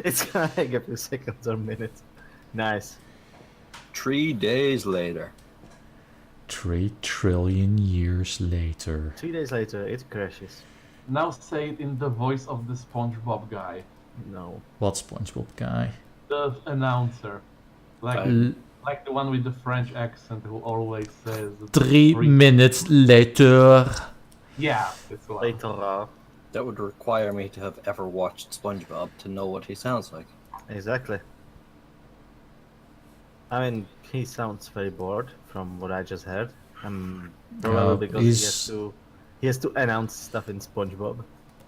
It's gonna take a few seconds or minutes. Nice. 3 days later. 3 trillion years later. 3 days later, it crashes. Now say it in the voice of the SpongeBob guy. No. What SpongeBob guy? The announcer. Like the one with the French accent who always says... 3 minutes later. Yeah, it's one. Later. That would require me to have ever watched SpongeBob to know what he sounds like. Exactly. I mean, he sounds very bored from what I just heard. Probably because he has to announce stuff in SpongeBob.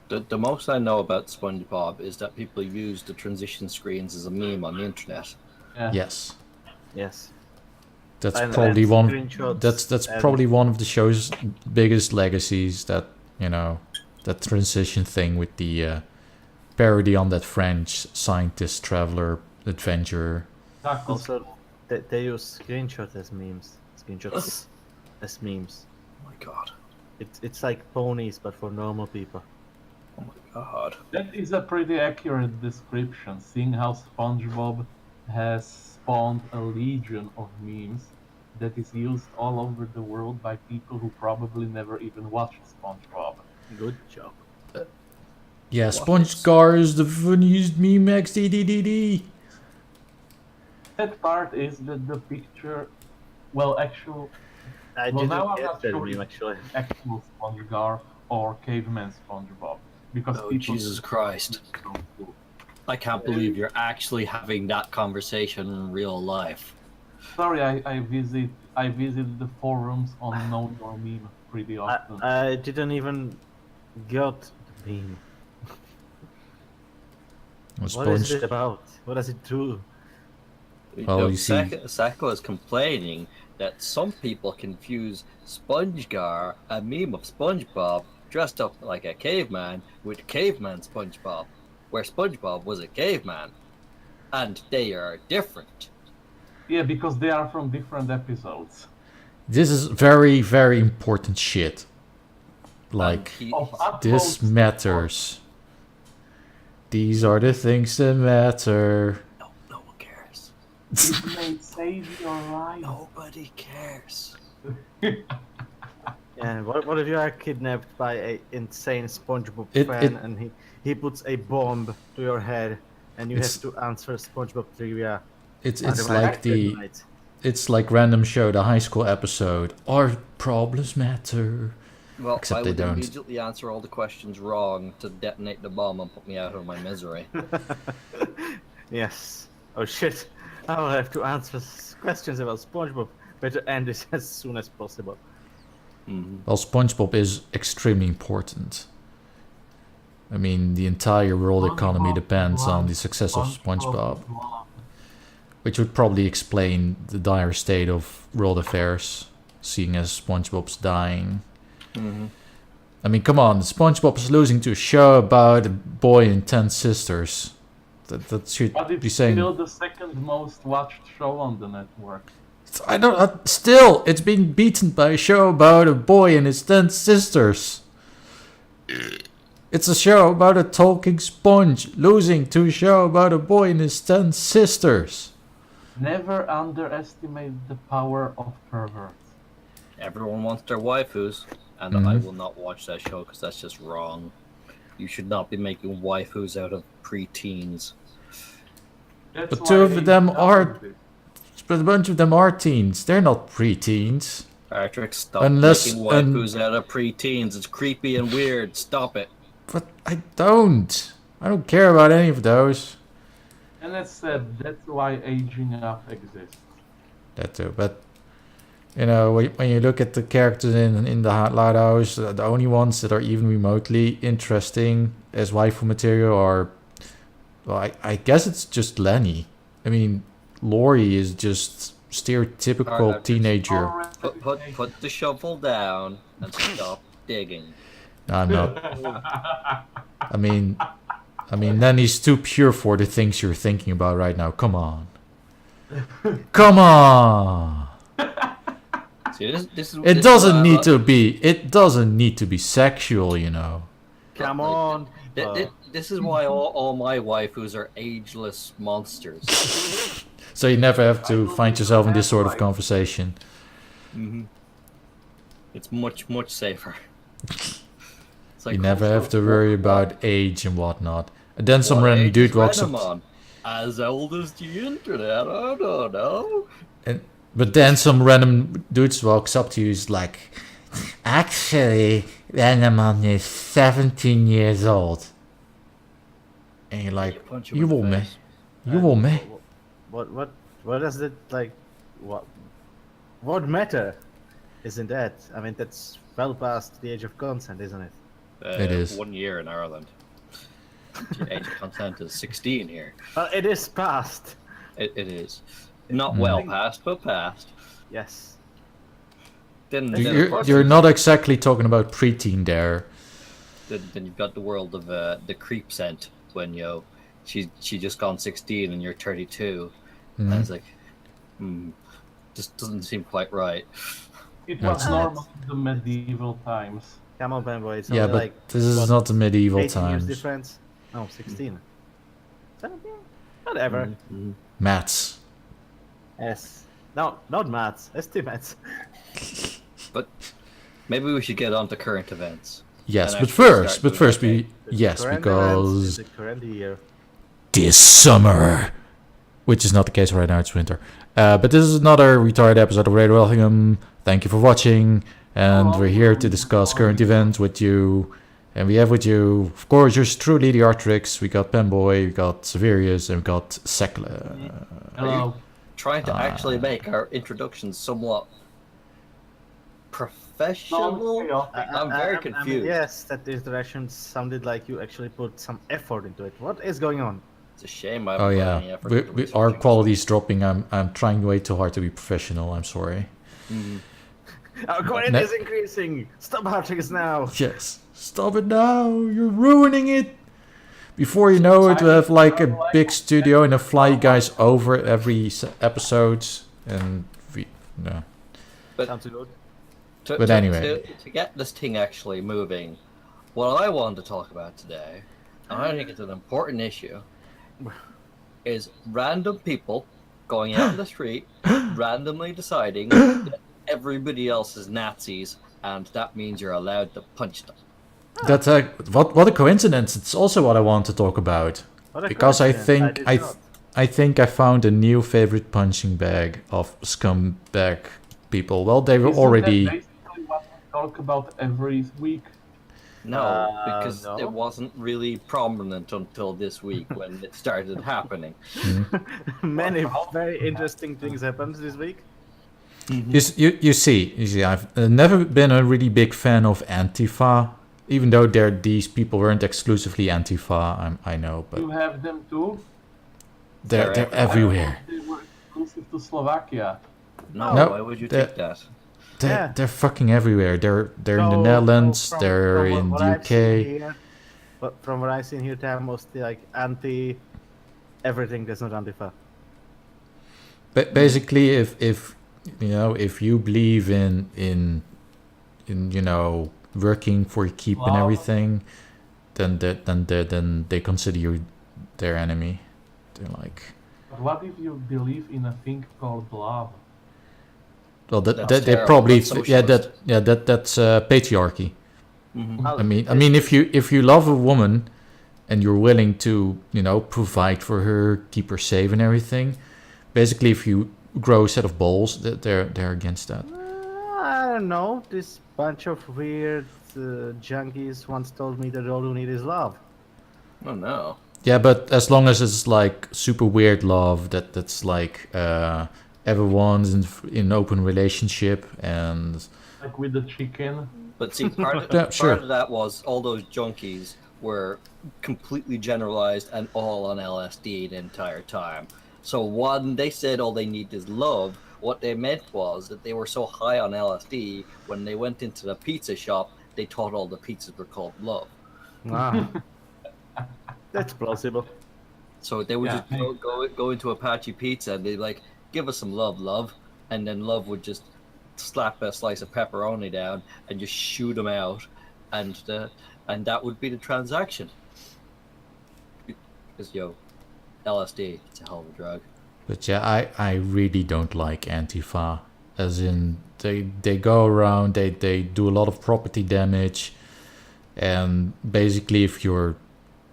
The most I know about SpongeBob is that people use the transition screens as a meme on the internet. Yeah. Yes. Yes. That's And probably one. screenshots That's and- probably one of the show's biggest legacies. That that transition thing with the parody on that French scientist, traveler, adventurer. Also, they use screenshots as memes. Screenshots as memes. Oh my god. It's like ponies, but for normal people. Oh my god. That is a pretty accurate description, seeing how SpongeBob has spawned a legion of memes that is used all over the world by people who probably never even watched SpongeBob. Good job. Yeah, SpongeGar is the funniest meme XDDDD. That part is that the picture, well, actual, I well, didn't now I'm get not that sure meme if actually. actual SpongeGar or caveman SpongeBob, because Oh, people Jesus Christ. I can't believe you're actually having that conversation in real life. Sorry, I visit the forums on Know Your Meme pretty often. I didn't even got the meme. What is it about? What does it do? Well, you see- Sekele is complaining that some people confuse SpongeGar, a meme of SpongeBob dressed up like a caveman, with caveman SpongeBob, where SpongeBob was a caveman, and they are different. Yeah, because they are from different episodes. This is very, very important shit. Like, Of this utmost matters. These are the things that matter. No one cares. It may save your life. Nobody cares. Yeah, what if you are kidnapped by a insane SpongeBob It- fan it- and he puts a bomb to your head and you It's- have to answer SpongeBob trivia? It's Otherwise, like good night. it's like random show, the high school episode. Our problems matter. Well, Except I they would don't. immediately answer all the questions wrong to detonate the bomb and put me out of my misery. Yes. Oh shit! I will have to answer questions about SpongeBob. Better end this as soon as possible. Well, SpongeBob is extremely important. I mean, the entire world economy depends on the success of SpongeBob, which would probably explain the dire state of world affairs, seeing as SpongeBob's dying. I mean, come on, SpongeBob is losing to a show about a boy and 10 sisters. That should But be it's saying. still the second most watched show on the network. I don't. Still, it's being beaten by a show about a boy and his 10 sisters. It's a show about a talking sponge losing to a show about a boy and his 10 sisters. Never underestimate the power of perverts. Everyone wants their waifus, and I will not watch that show because that's just wrong. You should not be making waifus out of preteens. That's But why two of they them doubled are- it. But a bunch of them are teens. They're not preteens. Artrix, stop Unless- making waifus out of preteens. It's creepy and weird. Stop it. But I don't. I don't care about any of those. And that's sad. That's why aging up exists. That too. But you know, when you look at the characters in the Lighthouse, the only ones that are even remotely interesting as waifu material are, well, I guess it's just Lenny. I mean, Lori is just stereotypical Alright, teenager. Put the shovel down and stop digging. No, I'm not. I mean, Lenny's too pure for the things you're thinking about right now. Come on. Come on. See, this is It doesn't need to be. It doesn't need to be sexual, you know. Come Like, on. This is why all my waifus are ageless monsters. So you never have to find yourself in this sort of conversation. It's much safer. It's like, You never have to worry about age and whatnot. And then some what random age dude is walks Venom up. on? As old as the internet, I don't know. But then some random dudes walks up to you, is like, actually, Venomon is 17 years old. And you're like, punch him you in the will me. face. You will me. What does it like? What matter? Isn't that? I mean, that's well past the age of consent, isn't it? It is. 1 year in Ireland. The age of consent is 16 here. Well, it is past. It is. Not well past, but past. Yes. Then You're not exactly talking about preteen there. Then you've got the world of the creep scent when she just gone 16 and you're 32, and it's like, just doesn't seem quite right. It was normal in the medieval times. Come on, Panboy. It's Yeah, only but like, this is not the medieval 18 years times. difference. No, 16. 17? Whatever. Maths. Yes. No, not maths. Estimates. But maybe we should get on to current events. Yes, And but actually first, start we yes, Current because events is the current year. this summer, which is not the case right now, it's winter. But this is another retarded episode of Radio Rothingham. Thank you for watching, and we're here to discuss current events with you. And we have with you, of course, yours truly, the Artrix. We got Panboy, we got Xaverius, and we got Sekele. Hello. Trying to actually make our introductions somewhat professional. I'm very confused. I mean, yes, that introduction sounded like you actually put some effort into it. What is going on? It's a shame I Oh haven't put any yeah, effort into our researching quality is dropping. I'm trying way too hard to be professional. I'm sorry. Our quality is increasing. Stop Artrix now. Yes, stop it now. You're ruining it. Before you know it, we have like a big studio and a fly you guys over every episode, and we no. Sounds good. But anyway. To get this thing actually moving, what I wanted to talk about today, and I think it's an important issue, is random people going out in the street, randomly deciding that everybody else is Nazis, and that means you're allowed to punch them. That's what a coincidence. It's also what I want to talk about, because I think I found a new favorite punching bag of scumbag people. Well, they were already. That basically what we talk about every week. No, because no. it wasn't really prominent until this week when it started happening. Many very interesting things happened this week. You see, I've never been a really big fan of antifa, even though these people weren't exclusively antifa. I know, but You have them too? they're everywhere. They were exclusive to Slovakia. No, No, why would you the- take that? They're fucking everywhere. They're in the So, Netherlands. from They're in what the I've seen UK. here- But from what I've seen here, they're mostly like anti everything that's not antifa. But basically, if you believe in working for keep and Wow. everything, then they consider you their enemy. They're like, But what if you believe in a thing called love? well, That's they terrible. probably That's socialist. that's patriarchy. Well, I mean, if you love a woman and you're willing to provide for her, keep her safe and everything, basically, if you grow a set of balls, they're against that. I don't know. This bunch of weird junkies once told me that all you need is love. Oh no. Yeah, but as long as it's like super weird love, that's like everyone's in open relationship and Like with the chicken? But see, part of, Yeah, sure. part of that was all those junkies were completely generalized and all on LSD the entire time. So when they said all they need is love, what they meant was that they were so high on LSD, when they went into the pizza shop, they thought all the pizzas were called love. Wow. That's plausible. So they would Yeah. just go into Apache Pizza and they'd like, give us some love, and then love would just slap a slice of pepperoni down and just shoot them out, and and that would be the transaction. Because LSD, it's a hell of a drug. But yeah, I really don't like Antifa. As in, they go around, they do a lot of property damage, and basically if you're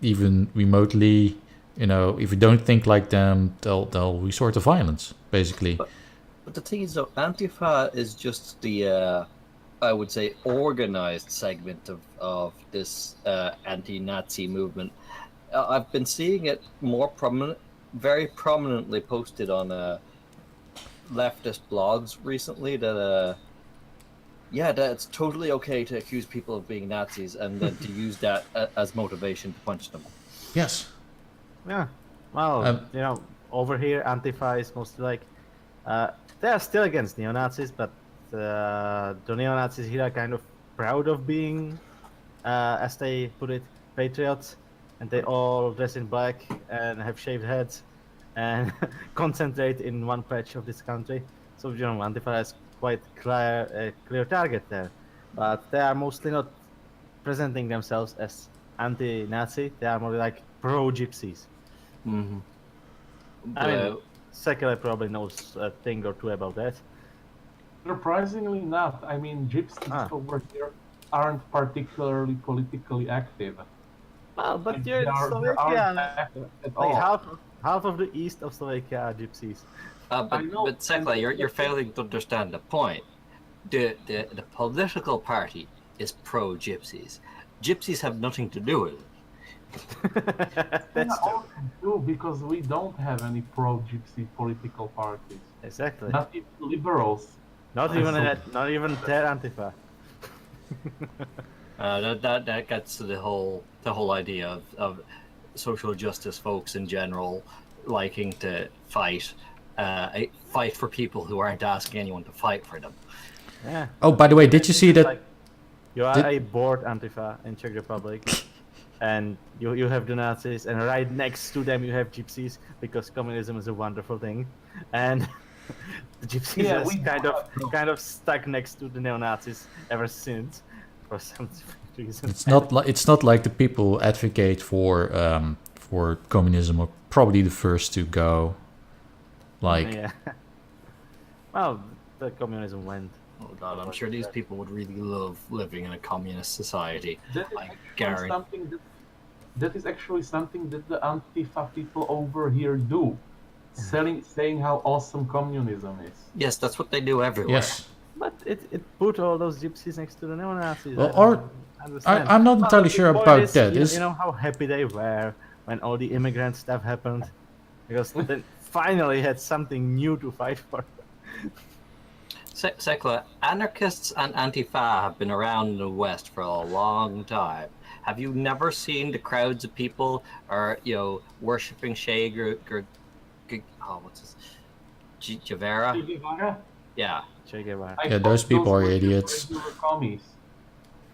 even remotely, if you don't think like them, they'll resort to violence, basically. But the thing is, though, Antifa is just the, I would say, organized segment of this anti-Nazi movement. I've been seeing it very prominently posted on leftist blogs recently that that it's totally okay to accuse people of being Nazis and then to use that as motivation to punch them. Yes. Yeah. Well, over here, Antifa is mostly like, they are still against neo-Nazis, but the neo-Nazis here are kind of proud of being, as they put it, patriots, and they all dress in black and have shaved heads and concentrate in one patch of this country. So, Antifa is quite clear target there. But they are mostly not presenting themselves as anti-Nazi. They are more like pro-gypsies. Mm-hmm. I mean, Sekele probably knows a thing or two about that. Surprisingly not. I mean, gypsies over here aren't particularly politically active. Well, but you're in Slovakia. Like half of the east of Slovakia are gypsies. But Sekele, you're failing to understand the point. The political party is pro-gypsies. Gypsies have nothing to do with it. That's true, because we don't have any pro-gypsy political parties. Exactly. Not even liberals. Not even their Antifa. That gets to the whole idea of social justice folks in general liking to fight for people who aren't asking anyone to fight for them. Yeah. Oh, by the way, did you see that? You are a bored Antifa in Czech Republic, and you have the Nazis, and right next to them you have gypsies, because communism is a wonderful thing, and the gypsies are kind of stuck next to the neo-Nazis ever since, for some reason. It's not like the people advocate for communism are probably the first to go. Like, yeah. Well, the communism went. Oh God, I'm sure these people would really love living in a communist society. That is actually something that the Antifa people over here do. Saying how awesome communism is. Yes, that's what they do everywhere. Yes. But it put all those gypsies next to the neo-Nazis. Well, I'm not entirely sure about that. You know how happy they were when all the immigrant stuff happened? Because they finally had something new to fight for. Sekele, anarchists and antifa have been around in the West for a long time. Have you never seen the crowds of people worshipping Xaverius? Yeah. Che Guevara. Yeah, those people are idiots.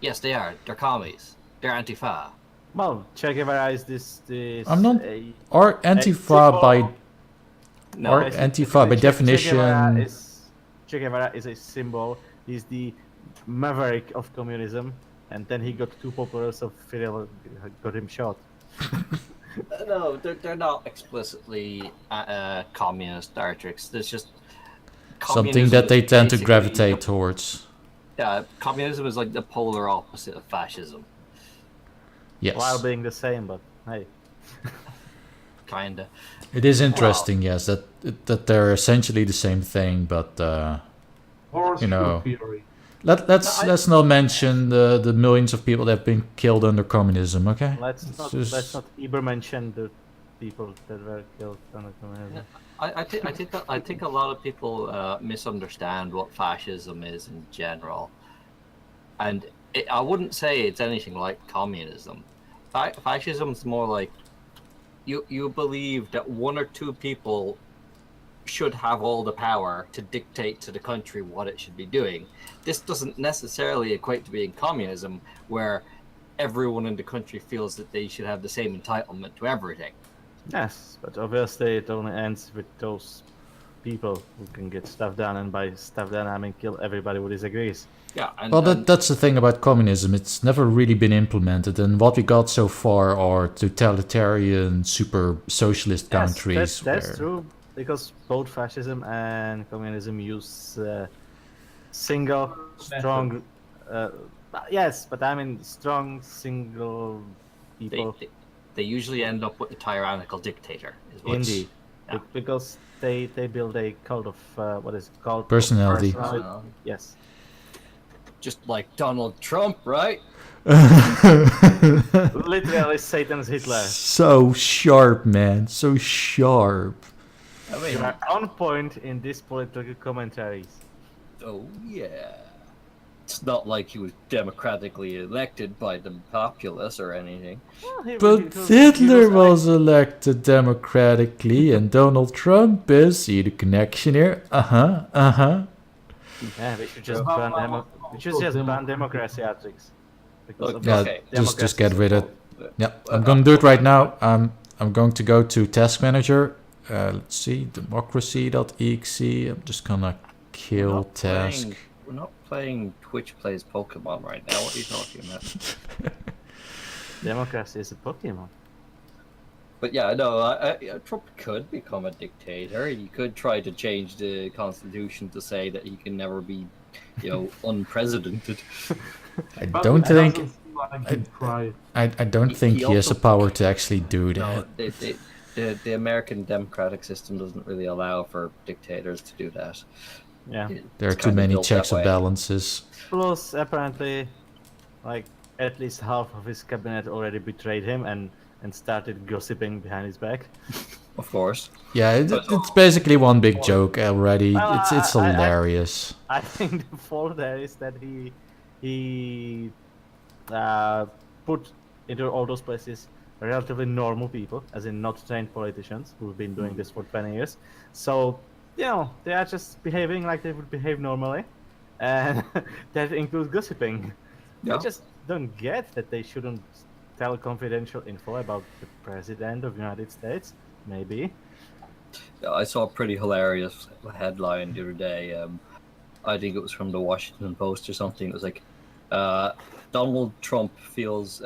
Yes, they are. They're commies. They're antifa. Well, Che Guevara is this. I'm not. Or antifa by. No, or antifa by definition. Che Guevara is a symbol. He's the maverick of communism, and then he got too popular, so Fidel got him shot. No, they're not explicitly communist Artrix. There's just something that they tend to gravitate towards. Yeah, communism is like the polar opposite of fascism. Yes. While being the same, but hey. Kinda. It is interesting, yes, that they're essentially the same thing, but let's not mention the millions of people that have been killed under communism, okay? Let's not even mention the people that were killed under communism. I think a lot of people misunderstand what fascism is in general, and I wouldn't say it's anything like communism. Fascism is more like you believe that one or two people should have all the power to dictate to the country what it should be doing. This doesn't necessarily equate to being communism, where everyone in the country feels that they should have the same entitlement to everything. Yes, but obviously it only ends with those people who can get stuff done, and by stuff done I mean kill everybody who disagrees. Yeah, and, Well, that's the thing about communism. It's never really been implemented, and what we got so far are totalitarian, super socialist countries. That's true, because both fascism and communism use single, strong. Yes, but I mean strong, single people. they usually end up with a tyrannical dictator. Is what's, Indeed, because they build a cult of what is it called? Personality. Yes. Just like Donald Trump, right? Literally Satan's Hitler. So sharp, man. So sharp. I mean, You are on point in these political commentaries. oh yeah. It's not like he was democratically elected by the populace or anything. Well, But Hitler was elected democratically, and Donald Trump is. See the connection here? Yeah, we should just ban democracy, Artrix. Yeah, Okay. just get rid of it. Yeah, I'm gonna do it right now. I'm going to go to Task Manager. Let's see, democracy.exe. I'm just gonna kill task. We're not playing Twitch Plays Pokemon right now. What are you talking about? Democracy is a Pokemon. But yeah, no, Trump could become a dictator. He could try to change the constitution to say that he can never be, unprecedented. I don't think. I don't think He he has the also- power to actually do that. No, the American democratic system doesn't really allow for dictators to do that. Yeah. There are It's too kinda many built checks that and way. balances. Plus, apparently, like at least half of his cabinet already betrayed him and started gossiping behind his back. Of course. Yeah, it's basically one big joke already. Well, It's hilarious. I think the fault there is that he put into all those places relatively normal people, as in not trained politicians who've been doing this for 20 years. So, they are just behaving like they would behave normally, and that includes gossiping. Yeah. I just don't get that they shouldn't tell confidential info about the president of the United States. Maybe. Yeah, I saw a pretty hilarious headline the other day. I think it was from the Washington Post or something. It was like, Donald Trump feels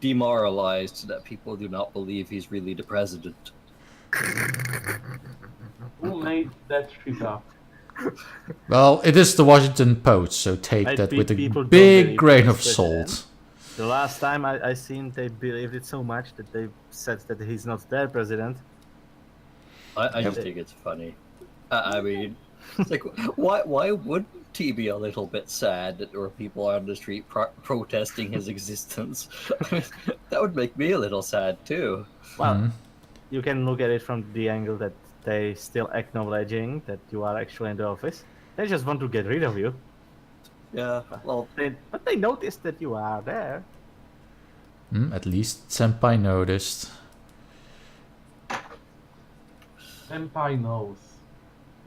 demoralized that people do not believe he's really the president. Who made that shit up? Well, it is the Washington Post, so take that with a People don't big believe grain he's of president. salt. The last time I seen, they believed it so much that they said that he's not their president. I just think it's funny. I mean, it's like, why wouldn't he be a little bit sad that there were people on the street protesting his existence? I mean, that would make me a little sad too. Well, you can look at it from the angle that they still acknowledging that you are actually in the office. They just want to get rid of you. Yeah, well, But they noticed that you are there. At least Senpai noticed. Senpai knows.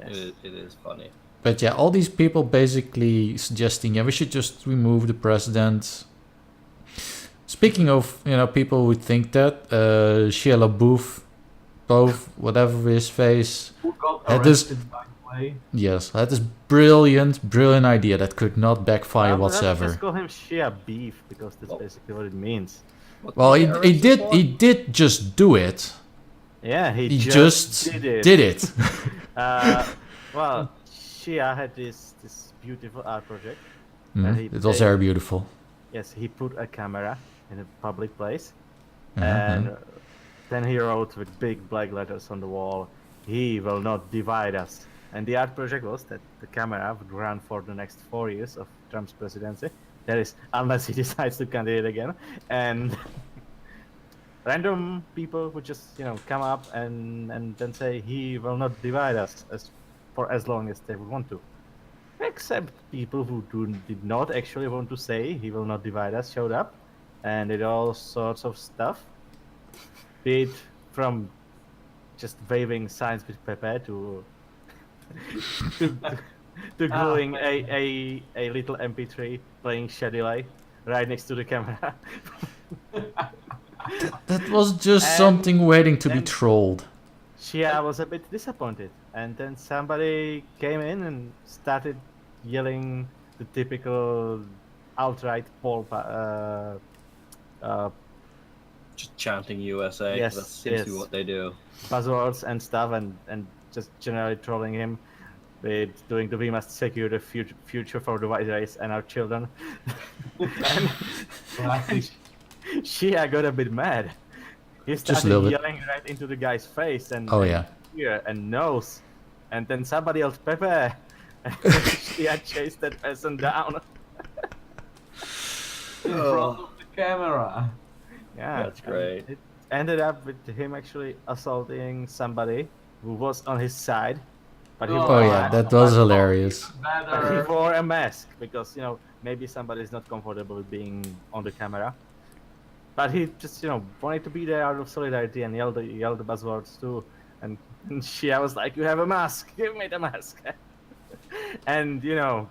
Yes. it is funny. But yeah, all these people basically suggesting, we should just remove the president. Speaking of, people who think that, Shia LaBeouf, whatever his face, Who got had this, arrested, by the way? yes, had this brilliant idea that could not backfire Let's whatsoever. just call him Shia Beef, because that's basically what it means. What Well, did he arrest him for? did just do it. Yeah, He just did it. Well, Shia had this beautiful art project. It was very beautiful. Yes, he put a camera in a public place, Uh-huh. and then he wrote with big black letters on the wall, "He will not divide us." And the art project was that the camera would run for the next 4 years of Trump's presidency. That is, unless he decides to candidate again. And random people would just, come up and then say, "He will not divide us," for as long as they would want to. Except people who did not actually want to say "he will not divide us" showed up and did all sorts of stuff. Be it from just waving signs with Pepe to gluing a little MP3 playing Shadilay right next to the camera. That was just And something waiting to be then- trolled. Shia was a bit disappointed and then somebody came in and started yelling the typical alt-right Just chanting USA. Yes, That seems to be yes. what they do. buzzwords and stuff, and just generally trolling him with doing the "we must secure the future for the white race and our children." and Classic. Shia got a bit mad. He Just a started little bit. yelling right into the guy's face and Oh, yeah. ear and nose, and then somebody yelled "Pepe," and Shia chased that person down. In front of the camera. Yeah, That's and great. It ended up with him actually assaulting somebody who was on his side, but he Oh, Oh yeah, that was hilarious. But he Better. wore a mask because maybe somebody is not comfortable with being on the camera. But he just wanted to be there out of solidarity and yelled the buzzwords too. And Shia was like, "You have a mask, give me the mask." And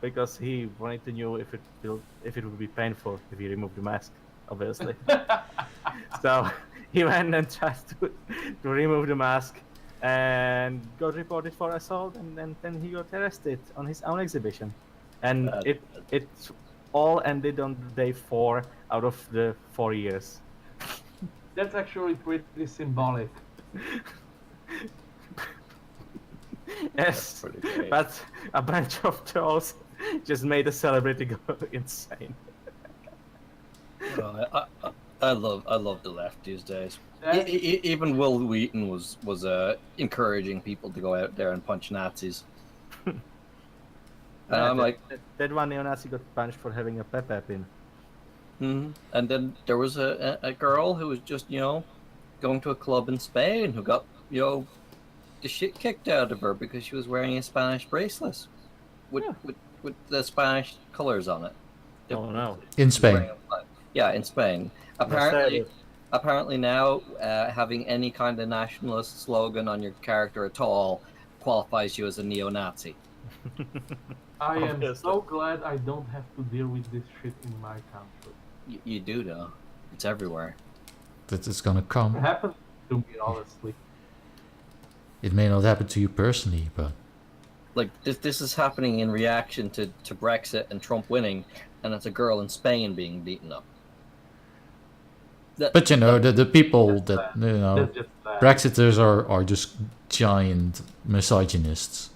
because he wanted to know if it would be painful if he removed the mask, obviously. So he went and tried to remove the mask and got reported for assault, and then he got arrested on his own exhibition. And it all ended on day 4 out of the 4 years. That's actually pretty symbolic. Yes, pretty great. but a bunch of trolls just made the celebrity go insane. I love the left these days. That- Even Will Wheaton was encouraging people to go out there and punch Nazis. And I'm like, that one neo-Nazi got punched for having a Pepe pin. And then there was a girl who was just going to a club in Spain who got the shit kicked out of her because she was wearing a Spanish bracelet with the Spanish colors on it. Oh no! In Spain. Yeah, in Spain. Apparently now, having any kind of nationalist slogan on your character at all qualifies you as a neo-Nazi. I am Obviously. so glad I don't have to deal with this shit in my country. You do though. It's everywhere. That is gonna come. It happened to me, honestly. It may not happen to you personally, but Like this is happening in reaction to Brexit and Trump winning, and it's a girl in Spain being beaten up. but the people that That's just bad. Brexiters are just giant misogynists,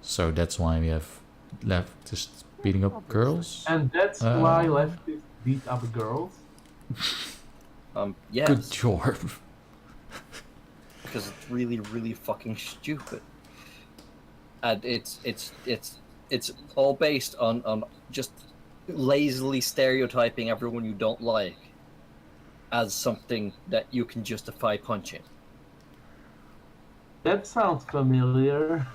so that's why we have leftists beating up girls. And that's why leftists beat up girls. Yes. Good job. Because it's really, really fucking stupid. And it's all based on just lazily stereotyping everyone you don't like as something that you can justify punching. That sounds familiar.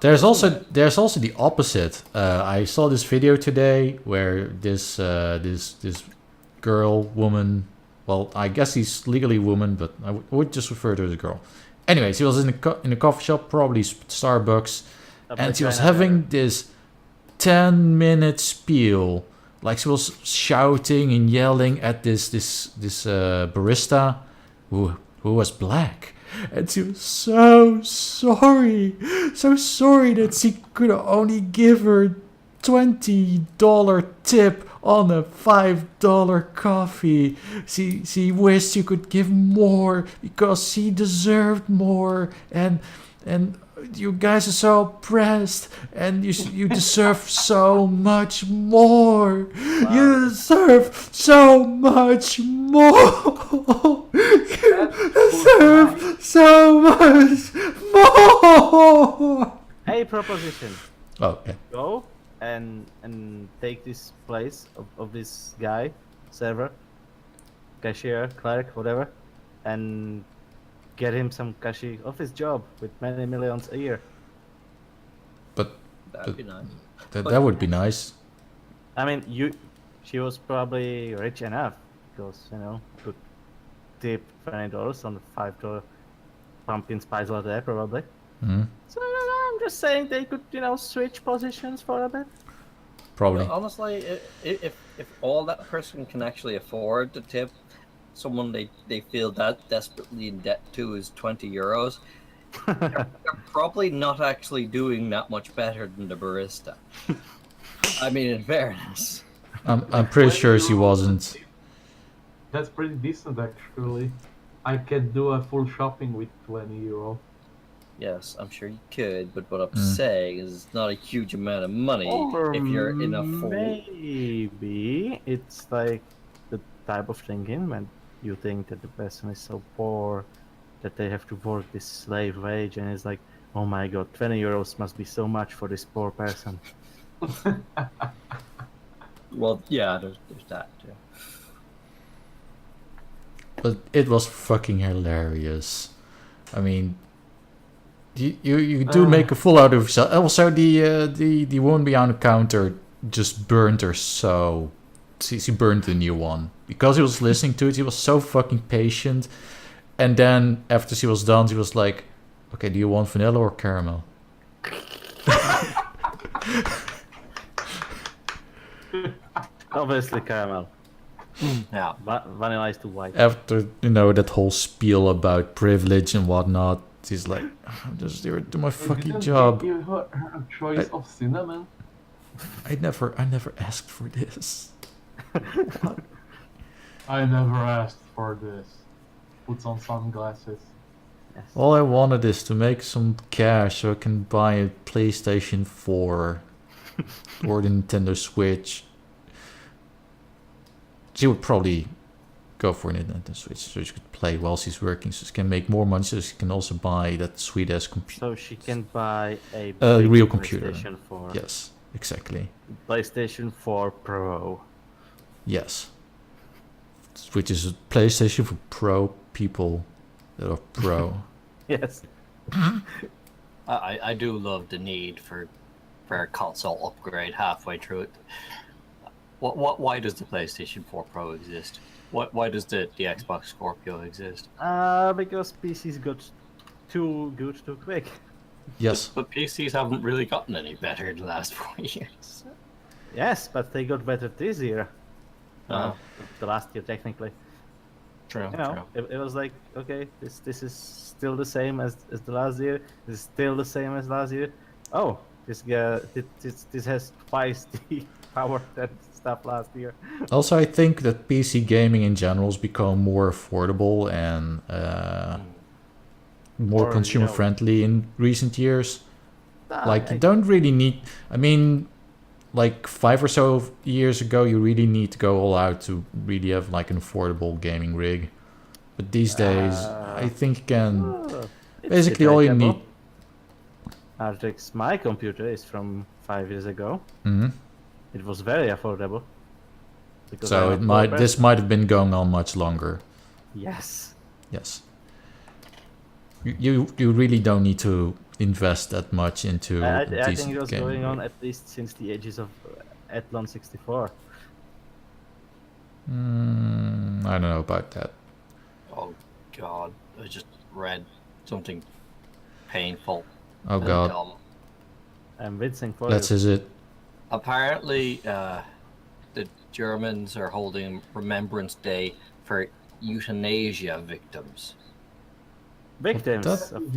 There's also the opposite. I saw this video today where this woman. Well, I guess he's legally a woman, but I would just refer to her as a girl. Anyways, he was in a coffee shop, probably Starbucks, and she was having this 10-minute spiel. Like she was shouting and yelling at this barista who was black. And she was so sorry that she could only give her $20 tip on a $5 coffee. She wished she could give more because she deserved more, and you guys are so oppressed, and you deserve so much more. Wow. You deserve so much more. You deserve so much more. Hey, proposition. Oh, yeah. Go and take this place of this guy, server, cashier, clerk, whatever, and get him some cushy office job with many millions a year. But That'd be nice. that would be nice. I mean, she was probably rich enough because could tip $20 on the $5 pumpkin spice latte probably. Mm-hmm. So I'm just saying they could switch positions for a bit. Probably. Honestly, if all that person can actually afford to tip someone they feel that desperately in debt to is €20, They're probably not actually doing that much better than the barista. I mean, in fairness. I'm pretty sure she wasn't. That's pretty decent, actually. I could do a full shopping with €20. Yes, I'm sure you could, but what I'm saying is it's not a huge amount of money Or if you're in a full... maybe it's like the type of thinking when you think that the person is so poor that they have to work this slave wage, and it's like, oh my god, €20 must be so much for this poor person. Well, yeah, there's that too. But it was fucking hilarious. I mean, you do make a fool out of yourself. Also, the woman behind the counter just burned her so. She burned the new one because he was listening to it. He was so fucking patient, and then after she was done, she was like, "Okay, do you want vanilla or caramel?" Obviously, caramel. Yeah. Vanilla is too white. After that whole spiel about privilege and whatnot, she's like, "I'm just here to do my fucking job." Give her a choice of cinnamon. I never asked for this. I never asked for this. Puts on sunglasses. Yes. All I wanted is to make some cash so I can buy a PlayStation 4 or the Nintendo Switch. She would probably go for a Nintendo Switch so she could play while she's working, so she can make more money, so she can also buy that sweet ass computer. So she can buy a real computer. PlayStation 4. Yes, exactly. PlayStation 4 Pro. Yes. Which is a PlayStation for pro people that are pro. Yes. I do love the need for a console upgrade halfway through it. Why does the PlayStation 4 Pro exist? Why does the Xbox Scorpio exist? Because PCs got too good too quick. Yes. But PCs haven't really gotten any better in the last 4 years. Yes, but they got better this year. The last year, technically. True. You know, it was like, okay, this is still the same as the last year. This is still the same as last year. Oh, this has twice the power that stuff last year. Also, I think that PC gaming in general has become more affordable and more consumer friendly in recent years. Like, you don't really need. I mean, like 5 or so years ago, you really need to go all out to really have like an affordable gaming rig. But these days, I think you can basically all you need. Artrix, my computer is from 5 years ago. Mm-hmm. It was very affordable. So this might have been going on much longer. Yes. Yes. You really don't need to invest that much into. I think it was gaming going on rig. at least since the ages of Athlon 64. I don't know about that. Oh god, I just read something painful. Oh and god. dumb. I'm wincing for That's you. is it. Apparently, the Germans are holding Remembrance Day for euthanasia victims. Victims That- of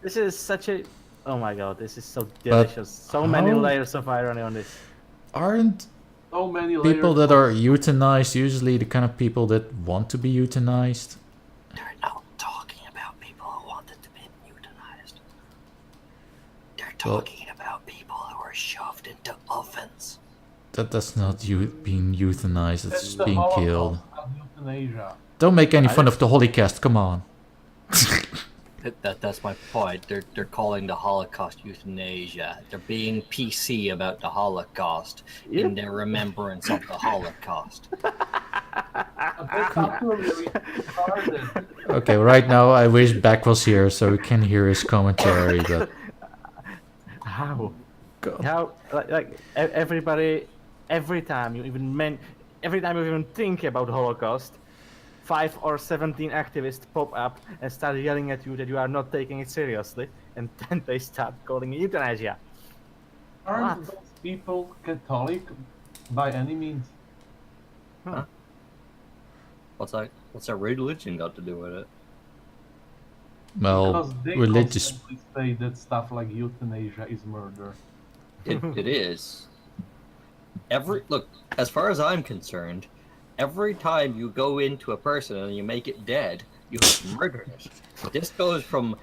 This is such a... Oh my god, this is so delicious. So many how- layers of irony on this. Aren't So many people layers that are euthanized usually the kind of people that want to be euthanized? They're not talking about people who wanted to be euthanized. They're talking about people who are shoved into ovens. That's not being euthanized. It's That's just the being Holocaust, killed. not euthanasia. Don't make any fun of the holocaust. Come on. That's my point. They're calling the Holocaust euthanasia. They're being PC about the Holocaust in their remembrance of the Holocaust. That's actually retarded. Okay, right now I wish Beck was here so we can hear his commentary. But How? God. How? Like everybody, every time you even think about the Holocaust, 5 or 17 activists pop up and start yelling at you that you are not taking it seriously, and then they start calling it euthanasia. Aren't What? those people Catholic by any means? What's that religion got to do with it? Well, Because they religious. constantly say that stuff like euthanasia is murder. It is. Look, as far as I'm concerned, every time you go into a person and you make it dead, you have murdered it. This goes from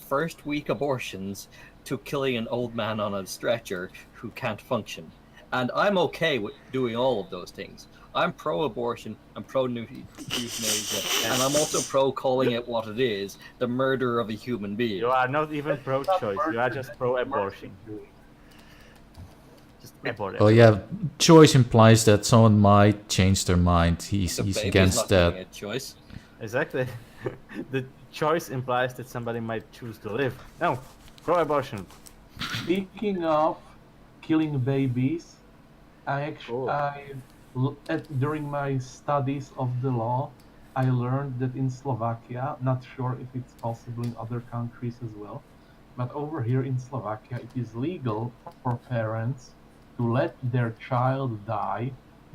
first week abortions to killing an old man on a stretcher who can't function. And I'm okay with doing all of those things. I'm pro-abortion, I'm pro-euthanasia, and I'm also pro calling it what it is, the murder of a human being. You are not even That's pro-choice. not You are murder, just that's pro-abortion. murder. Just abort Well, it. yeah, choice implies that someone might change their mind. He's Baby's against not that. getting a choice. Exactly. The choice implies that somebody might choose to live. No, pro-abortion. Speaking of killing babies, Cool. during my studies of the law, I learned that in Slovakia, not sure if it's possible in other countries as well, but over here in Slovakia, it is legal for parents to let their child die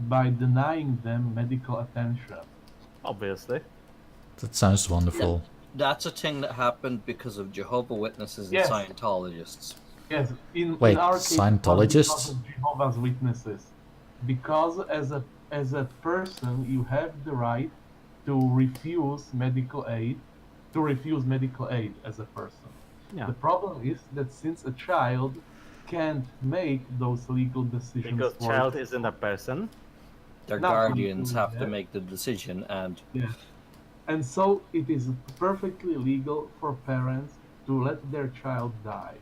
by denying them medical attention. Obviously. That sounds wonderful. That's a thing that happened because of Jehovah's Witnesses and Yes. Scientologists. Yes, Wait, in our case, it was Scientologists? because of Jehovah's Witnesses. Because as a person, you have the right to refuse medical aid, as a person. Yeah. The problem is that since a child can't make those legal decisions Because for child isn't a person. Their Not guardians legally, have to yeah. make the decision, and and so it is perfectly legal for parents to let their child die.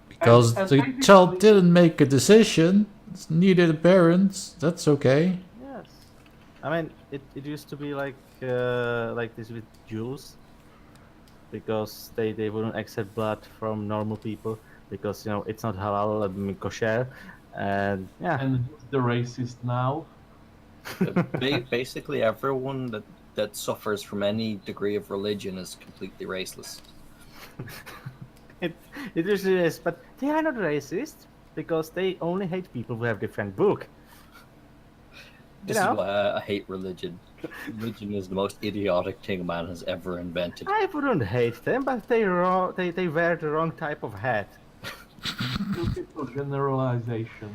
Because And the basically- child didn't make a decision, neither the parents, that's okay. Yes. I mean, it used to be like this with Jews, because they wouldn't accept blood from normal people because it's not halal and kosher, and yeah. And who's the racist now? basically everyone that suffers from any degree of religion is completely raceless. It usually is, but they are not racist because they only hate people who have different book. This is why I hate religion. Religion is the most idiotic thing man has ever invented. I wouldn't hate them, but they wear the wrong type of hat. Beautiful generalization.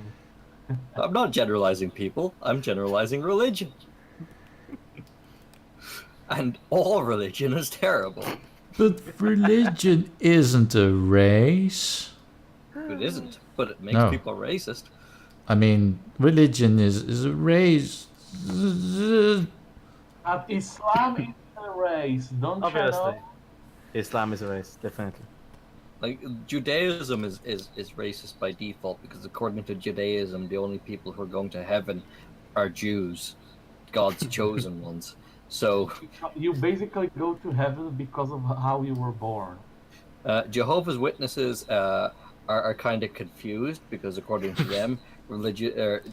I'm not generalizing people, I'm generalizing religion. And all religion is terrible. But religion isn't a race. It isn't, but it makes No. people racist. I mean, religion is a race. But Islam is a race, don't you Obviously, know? Islam is a race, definitely. Like, Judaism is racist by default because according to Judaism, the only people who are going to heaven are Jews, God's chosen ones. So, You basically go to heaven because of how you were born. Jehovah's Witnesses are kind of confused because according to them,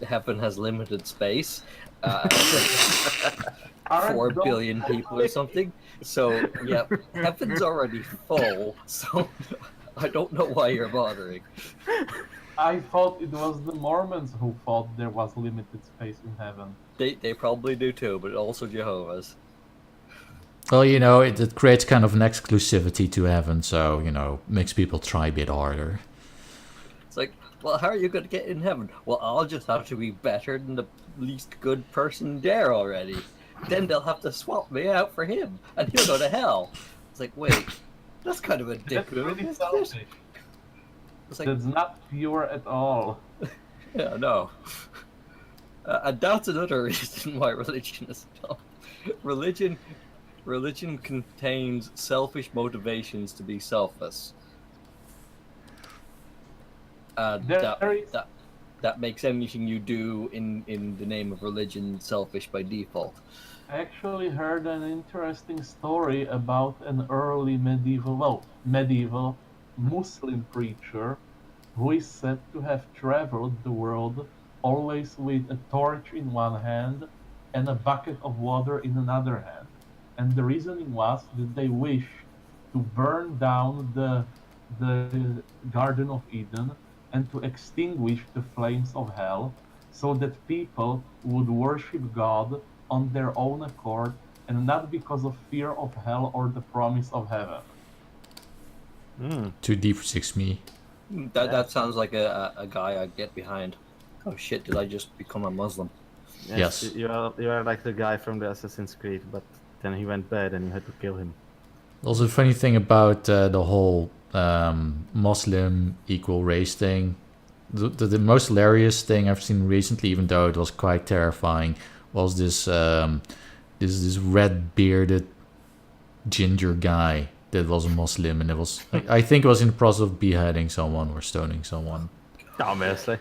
heaven has limited space. 4 billion people or something. So, yeah, heaven's already full. So, I don't know why you're bothering. I thought it was the Mormons who thought there was limited space in heaven. They probably do too, but also Jehovah's. Well, it creates kind of an exclusivity to heaven, so, makes people try a bit harder. It's like, well, how are you going to get in heaven? Well, I'll just have to be better than the least good person there already. Then they'll have to swap me out for him, and he'll go to hell. It's like, wait, that's kind of a dick That's move, really isn't it? selfish. It's like, That's not pure at all. yeah, no. And that's another reason why religion is dumb. Religion contains selfish motivations to be selfless. That makes anything you do in the name of religion selfish by default. I actually heard an interesting story about an early medieval Muslim preacher who is said to have traveled the world always with a torch in one hand and a bucket of water in another hand. And the reasoning was that they wished to burn down the Garden of Eden and to extinguish the flames of hell so that people would worship God on their own accord and not because of fear of hell or the promise of heaven. Too deep for 6me. That sounds like a guy I'd get behind. Oh shit! Did I just become a Muslim? Yes. You are like the guy from the Assassin's Creed, but then he went bad and you had to kill him. Also, the funny thing about the whole Muslim equal race thing, the most hilarious thing I've seen recently, even though it was quite terrifying, was this this red bearded ginger guy that was a Muslim, and it was I think it was in the process of beheading someone or stoning someone. Obviously.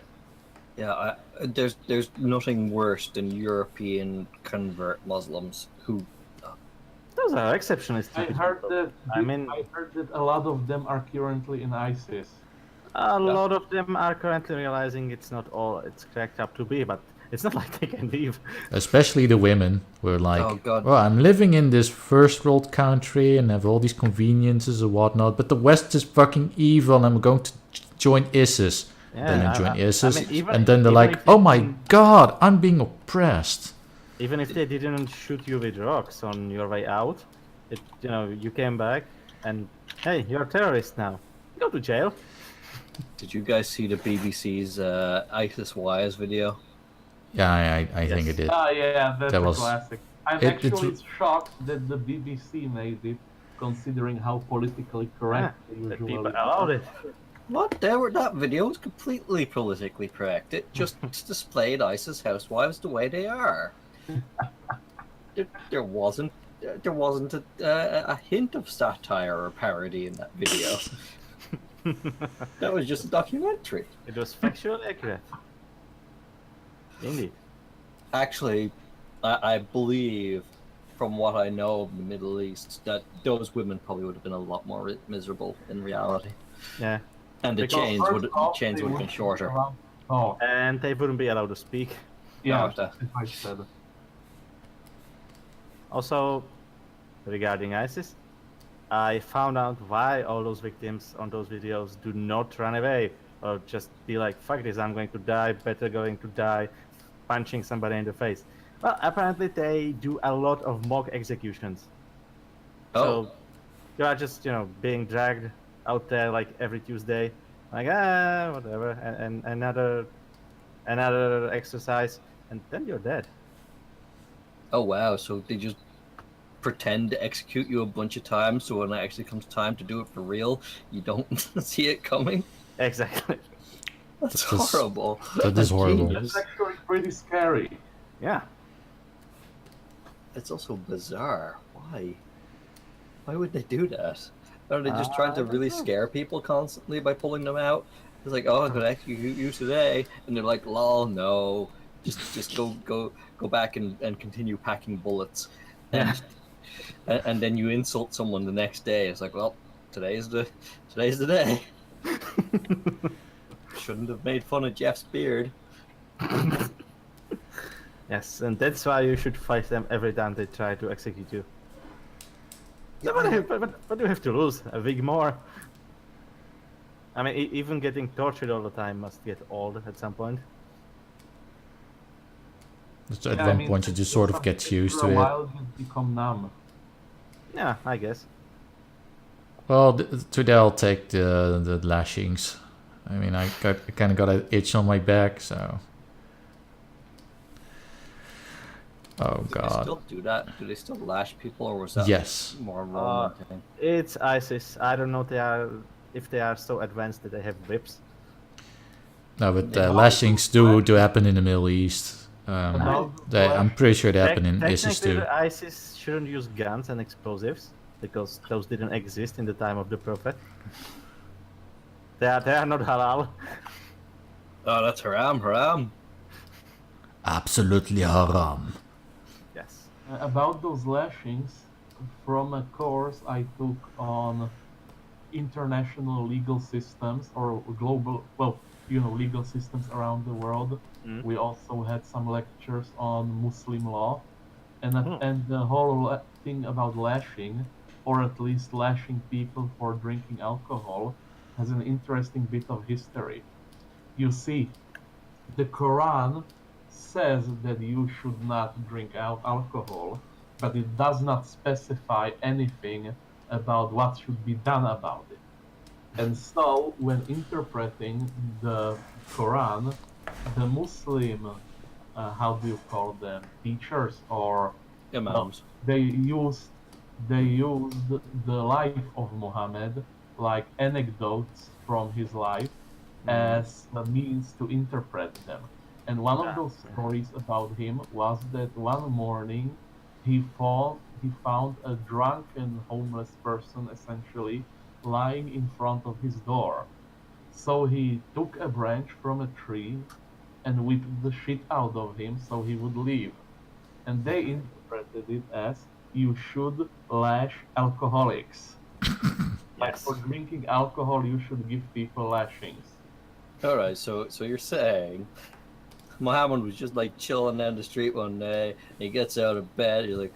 Yeah, there's nothing worse than European convert Muslims who. Those are exceptionally I stupid heard people. that. I mean, I heard that a lot of them are currently in ISIS. a lot of them are currently realizing it's not all it's cracked up to be, but it's not like they can leave. Especially the women were like, Oh, God. "Well, I'm living in this first world country and have all these conveniences and whatnot, but the West is fucking evil and I'm going to join ISIS." Then I join ISIS, and then they're like, "Oh my god, I'm being oppressed." Even if they didn't shoot you with rocks on your way out, you came back and hey, you're a terrorist now. Go to jail. Did you guys see the BBC's ISIS wires video? Yeah, I think it did. Yeah, that's That a was- classic. I'm actually shocked that the BBC made it, considering how politically correct they The usually people are. allowed it. What? That video was completely politically correct. It just displayed ISIS housewives the way they are. There wasn't a hint of satire or parody in that video. That was just a documentary. It was factually accurate. Indeed. Actually, I believe, from what I know of the Middle East, that those women probably would have been a lot more miserable in reality. Yeah. And the Because chains would have been shorter. Oh, And they wouldn't be allowed to speak. yeah, No, that- I said. Also, regarding ISIS, I found out why all those victims on those videos do not run away or just be like, fuck this, I'm going to die, better going to die, punching somebody in the face. Well, apparently they do a lot of mock executions. Oh. So you are just, being dragged out there like every Tuesday, like, whatever, and another exercise, and then you're dead. Oh wow, so they just pretend to execute you a bunch of times so when it actually comes time to do it for real, you don't see it coming? Exactly. That's horrible. That is horrible. That's actually pretty scary. Yeah. It's also bizarre. Why? Why would they do that? Are they just trying to really scare people constantly by pulling them out? It's like, oh, I'm gonna execute you today, and they're like, lol, no. Just go back and continue packing bullets. And then you insult someone the next day. It's like, well, today's the day. Shouldn't have made fun of Jeff's beard. Yes, and that's why you should fight them every time they try to execute you. Yeah, but you have to lose a week more. I mean, even getting tortured all the time must get old at some point. So at one point you just sort of get used to it. For a while, you become numb. Yeah, I guess. Well, today I'll take the lashings. I mean, I kind of got an itch on my back, so. Oh Do they god. still do that? Do they still lash people, or was that Yes. more Roman thing? It's ISIS. I don't know if they are so advanced that they have whips. No, but lashings do happen in the Middle East. I'm pretty sure they happen in ISIS too. Technically, ISIS shouldn't use guns and explosives because those didn't exist in the time of the Prophet. They are not halal. Oh, that's haram. Absolutely haram. Yes. About those lashings, from a course I took on international legal systems or global, legal systems around the world. We also had some lectures on Muslim law, and the whole thing about lashing, or at least lashing people for drinking alcohol, has an interesting bit of history. You see, the Quran says that you should not drink alcohol, but it does not specify anything about what should be done about it. And so, when interpreting the Quran, the Muslim, how do you call them, teachers or Imams. they used the life of Muhammad, like anecdotes from his life, as a means to interpret them. And one of those stories about him was that one morning he found a drunken homeless person essentially lying in front of his door. So he took a branch from a tree and whipped the shit out of him so he would leave. And they interpreted it as you should lash alcoholics. Like for drinking alcohol, you should give people lashings. All right, so you're saying Muhammad was just like chilling down the street one day. He gets out of bed. He's like,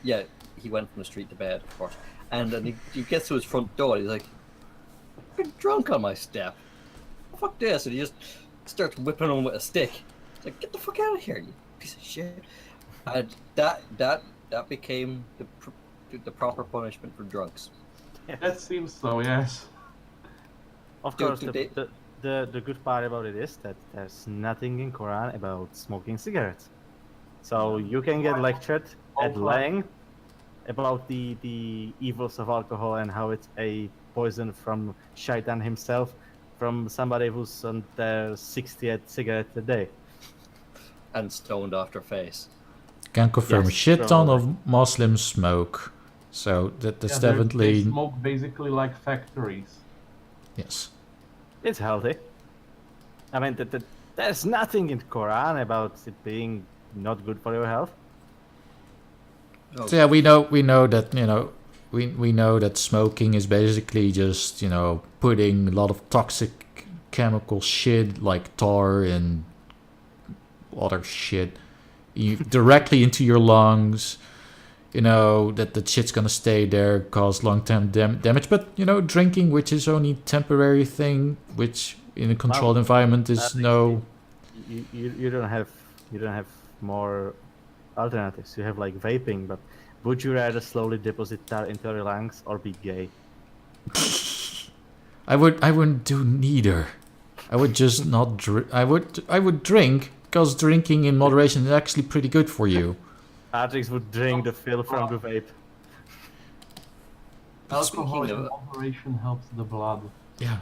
yeah, he went from the street to bed, of course. And then he gets to his front door. He's like, I've been drunk on my step. Fuck this. And he just starts whipping him with a stick. He's like, get the fuck out of here, you piece of shit. And that became the proper punishment for drunks. That seems so, yes. Of course, the good part about it is that there's nothing in Quran about smoking cigarettes. So you can get lectured at length about the evils of alcohol and how it's a poison from Shaitan himself, from somebody who's on their 60th cigarette a day. And stoned off their face. Can confirm Yes, shit ton probably. of Muslims smoke. So that's Yeah, definitely... they smoke basically like factories. Yes. It's healthy. I mean, there's nothing in Quran about it being not good for your health. So yeah, we know that, you know, we know that smoking is basically just, you know, putting a lot of toxic chemical shit like tar and other shit directly into your lungs. You know, that shit's gonna stay there, cause long-term damage. But, you know, drinking, which is only temporary thing, which in a controlled environment is no... You don't have more alternatives. You have like vaping, but would you rather slowly deposit tar into your lungs or be gay? I wouldn't do neither. I would just not drink. I would drink, because drinking in moderation is actually pretty good for you. Artrix would drink the fill from the vape. Alcohol Speaking in of- moderation helps the blood. Yeah,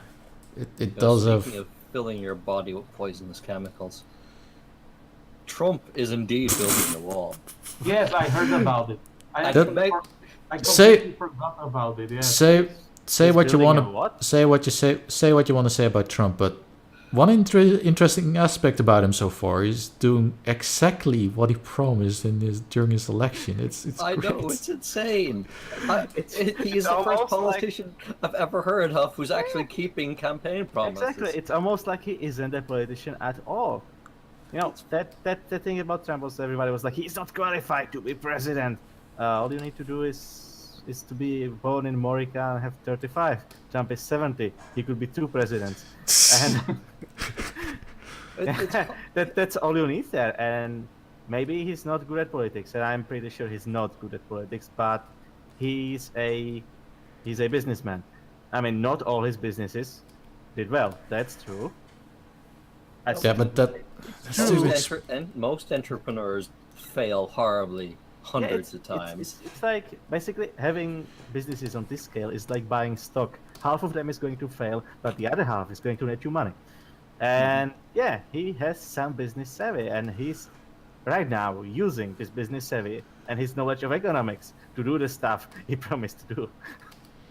it does Speaking have... of filling your body with poisonous chemicals, Trump is indeed building the wall. Yes, I heard about it. I That- completely forgot about it. Yes. Say He's what you building want a to what? say what you want to say about Trump, but one interesting aspect about him so far is doing exactly what he promised during his election. It's I great. know, it's insane. He's the almost first politician I've ever heard of who's actually keeping campaign promises. Exactly. It's almost like he isn't a politician at all. You know, that the thing about Trump was everybody was like, he's not qualified to be president. All you need to do is to be born in Morica and have 35. Trump is 70. He could be 2 presidents. And that's all you need there. And maybe he's not good at politics, and I'm pretty sure he's not good at politics, but he's a businessman. I mean, not all his businesses did well. That's true. Yeah, but Most entrepreneurs fail horribly hundreds of times. It's like basically having businesses on this scale is like buying stock. Half of them is going to fail, but the other half is going to net you money. And yeah, he has some business savvy, and he's right now using this business savvy and his knowledge of economics to do the stuff he promised to do.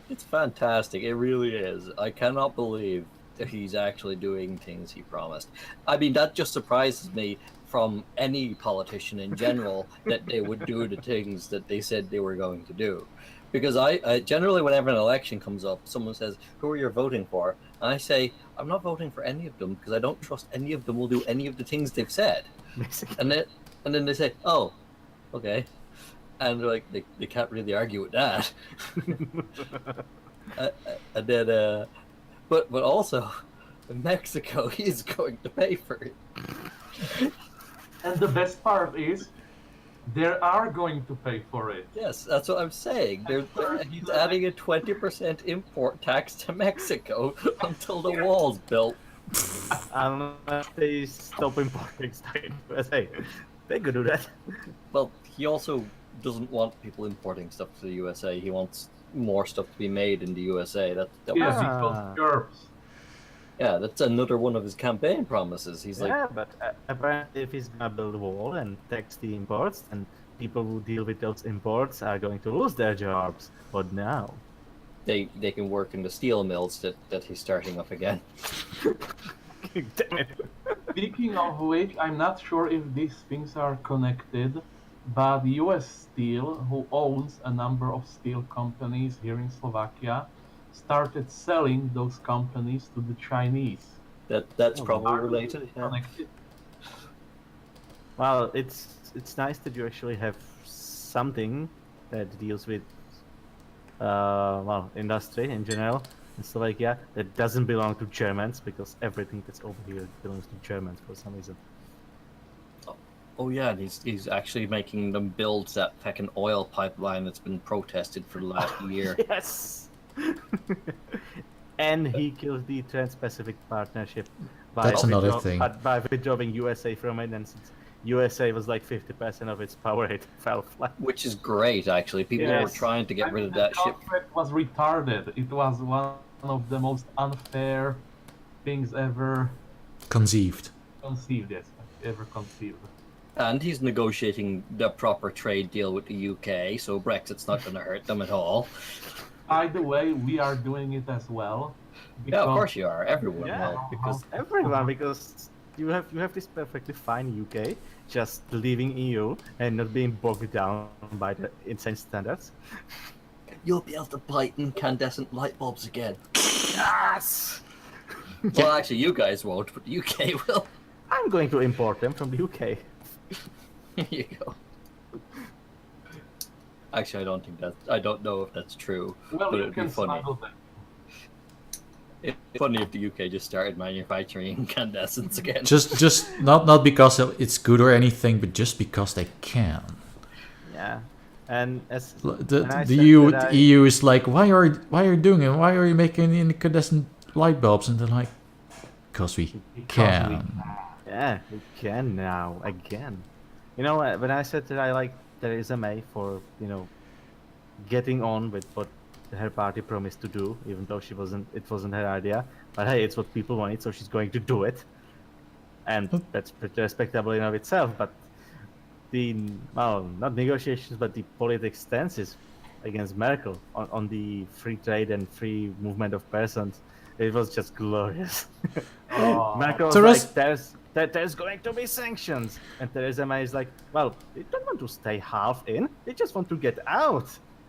It's fantastic. It really is. I cannot believe that he's actually doing things he promised. I mean, that just surprises me from any politician in general that they would do the things that they said they were going to do. Because I generally, whenever an election comes up, someone says, who are you voting for? And I say, I'm not voting for any of them because I don't trust any of them will do any of the things they've said. Basically. And then they say, oh, okay. And they're like, they can't really argue with that. And then, but also, in Mexico, he's going to pay for it. And the best part is, They are going to pay for it. Yes, that's what I'm saying. He's adding a 20% import tax to Mexico until the wall's built. Unless they stop importing stuff in USA. They could do that. Well, he also doesn't want people importing stuff to the USA. He wants more stuff to be made in the USA. Yes, Ah. because curbs. Yeah, that's another one of his campaign promises. He's like, Yeah, but apparently if he's gonna build a wall and tax the imports, then people who deal with those imports are going to lose their jobs. But now? they can work in the steel mills that he's starting up again. Damn it. Speaking of which, I'm not sure if these things are connected, but US Steel, who owns a number of steel companies here in Slovakia, started selling those companies to the Chinese. That's probably related. Yeah. Connected. Well, it's nice that you actually have something that deals with well, industry in general in Slovakia that doesn't belong to Germans, because everything that's over here belongs to Germans for some reason. Oh yeah, and he's actually making them build that fucking oil pipeline that's been protested for the last year. Yes. And he killed the Trans-Pacific Partnership by That's another thing. by withdrawing USA from it, and since USA was like 50% of its power, it fell flat. Which is great, actually. People were Yes. trying to get rid of The that ship. contract was retarded. It was one of the most unfair things ever Conceived. conceived. Yes, ever conceived. And he's negotiating the proper trade deal with the UK, so Brexit's not going to hurt them at all. By the way, we are doing it as well. Yeah, of course you are. Everyone Yeah, will. because everyone, because you have this perfectly fine UK just leaving EU and not being bogged down by the insane standards. You'll be able to buy incandescent light bulbs again. Yes! Well, actually, you guys won't, but the UK will. I'm going to import them from the UK. Here you go. Actually, I don't know if that's true, Well, but you it'd be can funny. smuggle them. It'd be funny if the UK just started manufacturing incandescents again. Just not because it's good or anything, but just because they can. Yeah, and as The when I the said EU that the EU is like, why are you doing it? Why are you making incandescent light bulbs? And they're like, because we can. Yeah, we can now again. You know, when I said that I like Theresa May for getting on with what her party promised to do, even though it wasn't her idea. But hey, it's what people wanted, so she's going to do it, and that's pretty respectable in of itself. But not negotiations, but the politics stances against Merkel on the free trade and free movement of persons, it was just glorious. Oh. Merkel was Theresa- like, there's going to be sanctions, and Theresa May is like, well, they don't want to stay half in, they just want to get out.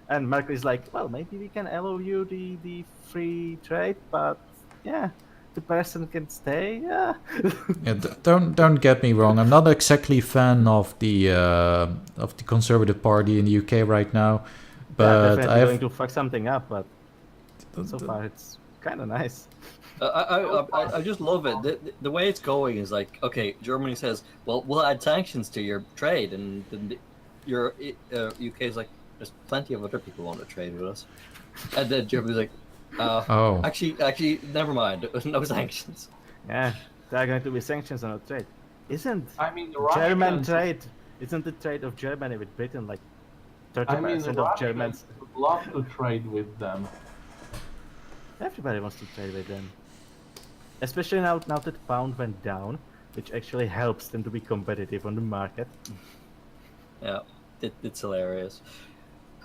And Merkel is like, well, maybe we can allow you the free trade, but yeah, the person can stay. Yeah. Yeah, don't get me wrong. I'm not exactly a fan of the Conservative Party in the UK right now, but definitely I have going to fuck something up. But so far, it's kind of nice. I just love it. The way it's going is like, okay, Germany says, well, we'll add sanctions to your trade, and then your UK is like, there's plenty of other people who want to trade with us, and then Germany's like, Oh. actually, never mind, no sanctions. Yeah, there are going to be sanctions on our trade. Isn't I mean, the German Russians, trade? Isn't the trade of Germany with Britain like 30% I mean, the of Germans? Russians would love to trade with them. Everybody wants to trade with them, especially now that pound went down, which actually helps them to be competitive on the market. Yeah, it's hilarious.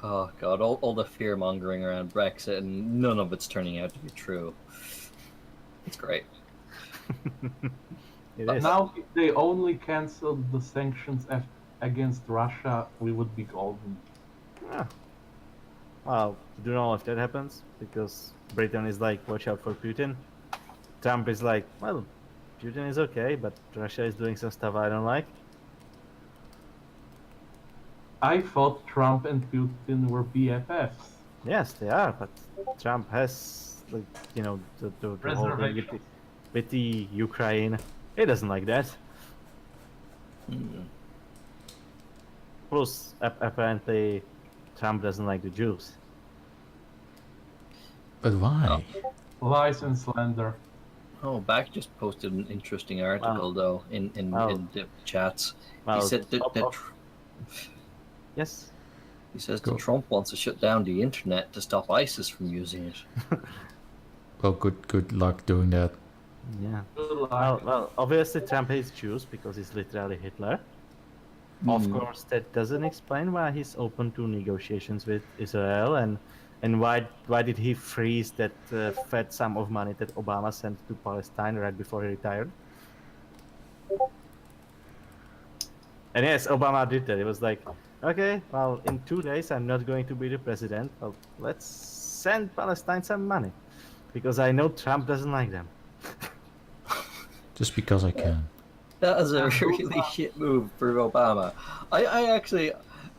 Oh god, all the fear mongering around Brexit, and none of it's turning out to be true. It's great. It But is. now, if they only canceled the sanctions against Russia, we would be golden. Yeah. Well, I don't know if that happens, because Britain is like, watch out for Putin. Trump is like, well, Putin is okay, but Russia is doing some stuff I don't like. I thought Trump and Putin were BFFs. Yes, they are, but Trump has, like, the whole thing with the Ukraine. He doesn't like that. Plus, apparently, Trump doesn't like the Jews. But why? Lies and slander. Oh, Back just posted an interesting article though in the chats. He said that yes. He says that Trump wants to shut down the internet to stop ISIS from using it. Well, good luck doing that. Yeah. Well, obviously Trump hates Jews because he's literally Hitler. Of course, that doesn't explain why he's open to negotiations with Israel, and why did he freeze that fat sum of money that Obama sent to Palestine right before he retired? And yes, Obama did that. It was like, okay, well, in 2 days I'm not going to be the president. Well, let's send Palestine some money, because I know Trump doesn't like them. Just because I can. That is a really shit move for Obama. I actually,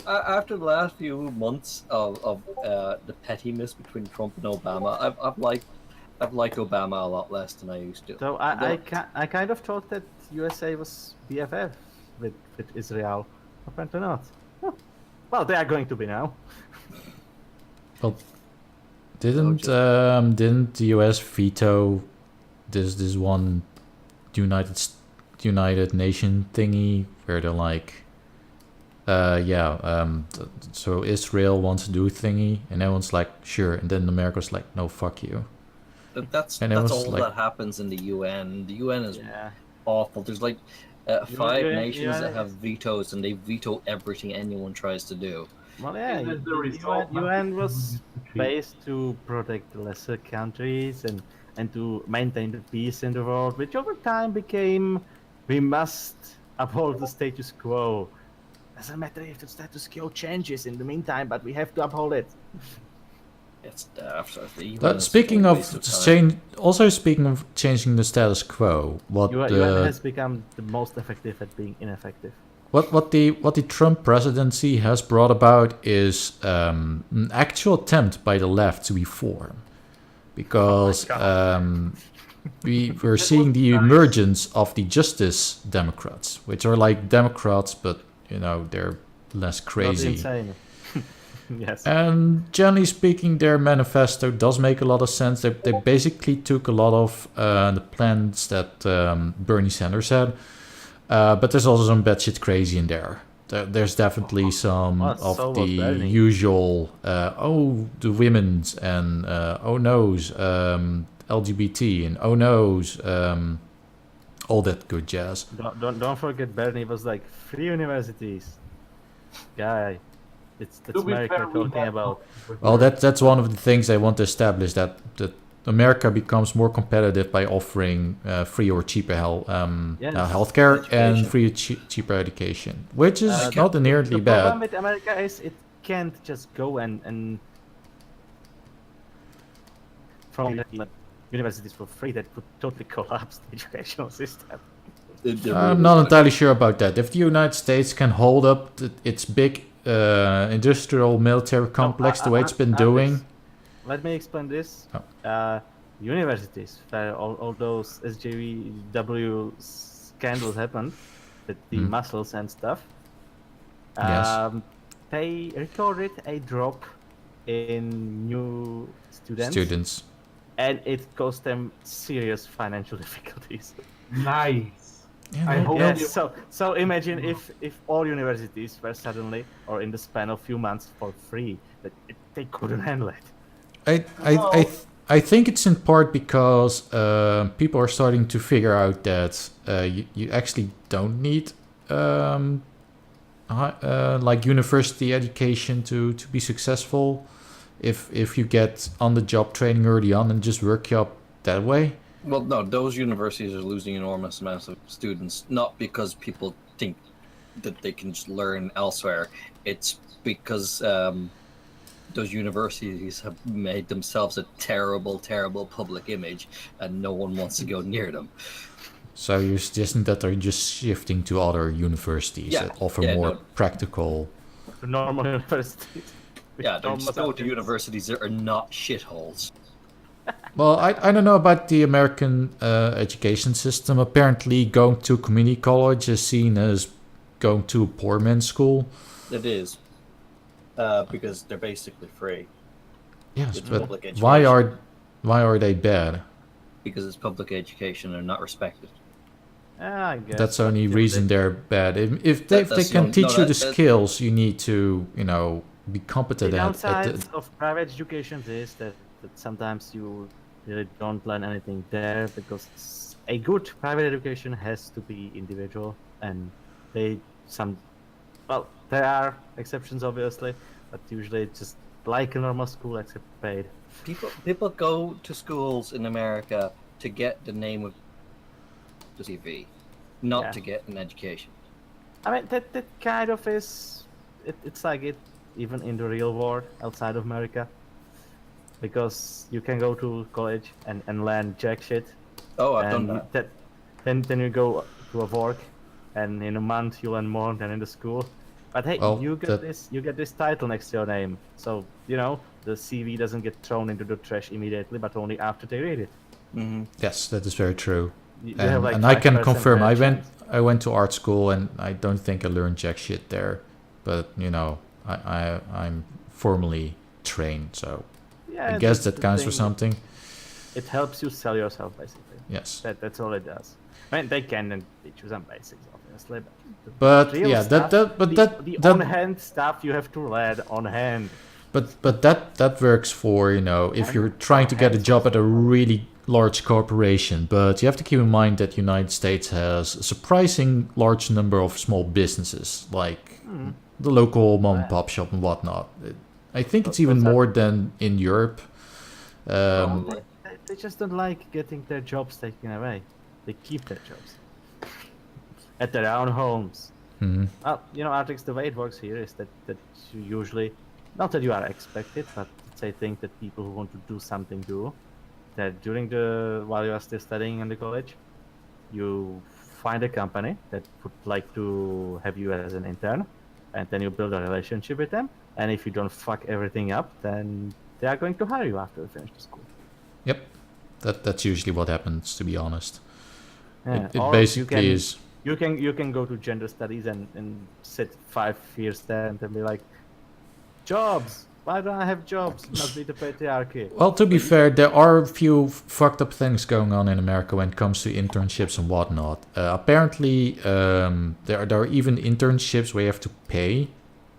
after the last few months of the pettiness between Trump and Obama, I've liked Obama a lot less than I used to. So I kind of thought that USA was BFF with Israel. Apparently not. Well, they are going to be now. Well, didn't the US veto this one United Nation thingy where they're like, so Israel wants to do a thingy, and everyone's like, sure, and then America's like, no, fuck you. That's all like, that happens in the UN. The UN is awful. There's like 5 nations that have vetoes, and they veto everything anyone tries to do. Well, yeah, UN was based to protect the lesser countries and to maintain the peace in the world, which over time became, we must uphold the status quo. Doesn't matter if the status quo changes in the meantime, but we have to uphold it. It's daft. Speaking of changing the status quo, UN has become the most effective at being ineffective. What the Trump presidency has brought about is an actual attempt by the left to reform, because we're seeing the emergence of the Justice Democrats, which are like Democrats, but they're less crazy. Not insane. Yes. And generally speaking, their manifesto does make a lot of sense. They basically took a lot of the plans that Bernie Sanders had, but there's also some batshit crazy in there. There's definitely some of the usual, the women's and oh no's, LGBT and oh no's, all that good jazz. Don't forget, Bernie was like, free universities, guy. That's America talking about. Well, that's one of the things I want to establish, that America becomes more competitive by offering free or cheaper healthcare and free cheaper education, which is not nearly bad. The problem with America is it can't just go and from universities for free. That would totally collapse the educational system. I'm not entirely sure about that. If the United States can hold up its big industrial military complex the way it's been doing. Let me explain this. Universities, where all those SJW scandals happened with the muscles and stuff, they recorded a drop in new students, and it caused them serious financial difficulties. Nice. Yeah, I hope. Yes, so imagine if all universities were suddenly, or in the span of few months, for free, that they couldn't handle it. I think it's in part because people are starting to figure out that you actually don't need like university education to be successful if you get on the job training early on and just work you up that way. Well, no, those universities are losing enormous amounts of students, not because people think that they can just learn elsewhere. It's because those universities have made themselves a terrible, terrible public image, and no one wants to go near them. So you're suggesting that they're just shifting to other universities that offer more practical... Normal universities. Yeah, they're just going to universities that are not shitholes. Well, I don't know about the American education system. Apparently, going to community college is seen as going to a poor man's school. it is. Because they're basically free. Yes, It's but public why education. are they bad? Because it's public education and not respected. I guess That's the only still reason they're bad. If they That's the can only- teach no, you the that- skills you need to, be the competent at downside the, of private education is that sometimes you really don't learn anything there because a good private education has to be individual, and there are exceptions obviously, but usually it's just like a normal school except paid. People go to schools in America to get the name of the CV, not Yeah. to get an education. I mean that kind of is it's like it even in the real world outside of America, because you can go to college and learn jack shit. Oh, I've done and that. Then you go to a work, and in a month you learn more than in the school. But hey, Well, you get this title next to your name, so the CV doesn't get thrown into the trash immediately, but only after they read it. Mm-hmm. yes, that is very true. You have like And I can 5% confirm, better chance. I went to art school and I don't think I learned jack shit there, but I'm formally trained, so Yeah, I guess that's that the counts for thing. something. It helps you sell yourself basically. Yes, That's all it does. I mean, they can then teach you some basics, obviously. but real yeah, stuff, the that on-hand stuff you have to learn on hand. but that works for if you're trying to get a job at a really large corporation, but you have to keep in mind that United States has a surprising large number of small businesses, like the local mom and pop shop and whatnot. I think it's even more than in Europe. They just don't like getting their jobs taken away. They keep their jobs at their own homes. Artrix, the way it works here is that you usually, not that you are expected, but it's a thing that people who want to do something do. That while you are still studying in the college, you find a company that would like to have you as an intern, and then you build a relationship with them. And if you don't fuck everything up, then they are going to hire you after you finish the school. Yep, that's usually what happens, to be honest. Yeah, It or basically is. You can go to gender studies and sit 5 years there and then be like, jobs. Why don't I have jobs? Must be the patriarchy. Well, to be fair, there are a few fucked up things going on in America when it comes to internships and whatnot. Apparently, there are even internships where you have to pay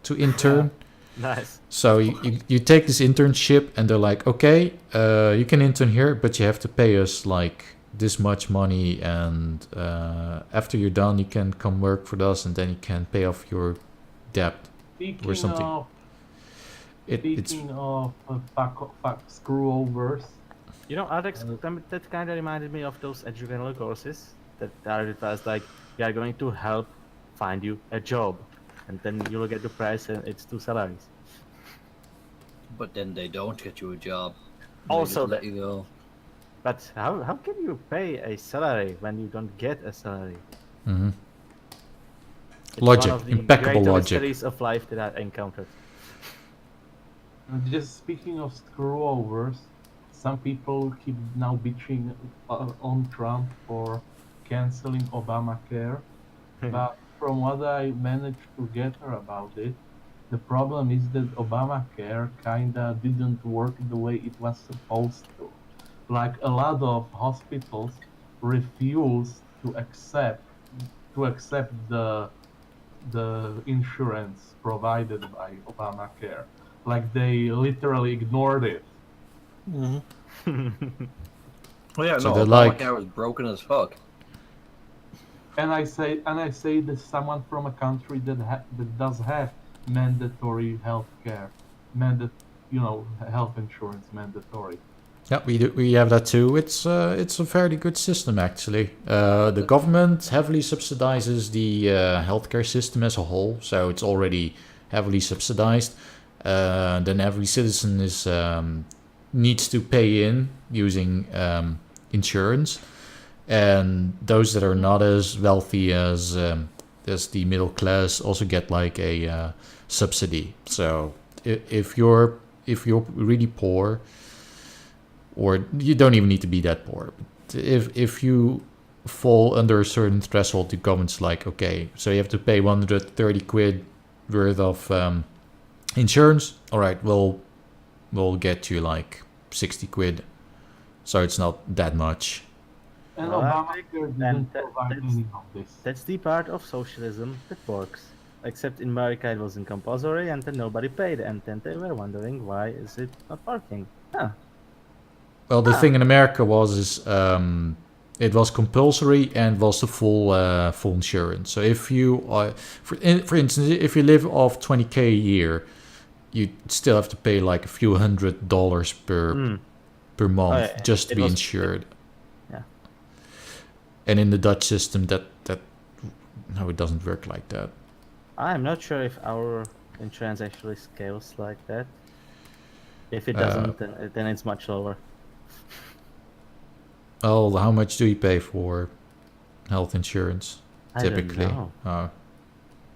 to intern. Nice. So you take this internship and they're like, okay, you can intern here, but you have to pay us like this much money, and after you're done, you can come work for us, and then you can pay off your debt or something. Speaking of screwovers, Alex, that kind of reminded me of those educational courses that are advised like, we are going to help find you a job, and then you look at the price and it's 2 salaries. But then they don't get you a job. Also, let you go. But how can you pay a salary when you don't get a salary? Mm-hmm. It's Logic, one of the impeccable greater logic. mysteries of life that I encountered. just speaking of screwovers, some people keep now bitching on Trump for canceling Obamacare. But from what I managed to gather about it, the problem is that Obamacare kinda didn't work the way it was supposed to. Like a lot of hospitals refused to accept the insurance provided by Obamacare. Like they literally ignored it. Well, yeah, So no, they're like- Obamacare was broken as fuck. And I say that someone from a country that does have mandatory health care, health insurance mandatory. Yeah, we have that too. It's a fairly good system actually. The government heavily subsidizes the healthcare system as a whole, so it's already heavily subsidized. Then every citizen needs to pay in using insurance, and those that are not as wealthy as the middle class also get like a subsidy. So if you're really poor, or you don't even need to be that poor, but if you fall under a certain threshold, the government's like, okay, so you have to pay 130 quid worth of insurance. All right, we'll get you like 60 quid, so it's not that much. And Well, Obamacare and didn't provide any of this. That's the part of socialism that works. Except in America it wasn't compulsory and then nobody paid, and then they were wondering why is it not working. Huh. Well, the thing in America was it was compulsory and was the full insurance. So if you for instance, if you live off 20k a year, you still have to pay like a few $100 per month just to be insured. Yeah. And in the Dutch system, that no, it doesn't work like that. I'm not sure if our insurance actually scales like that. If it doesn't, then it's much lower. Well, how much do you pay for health insurance typically? I don't know.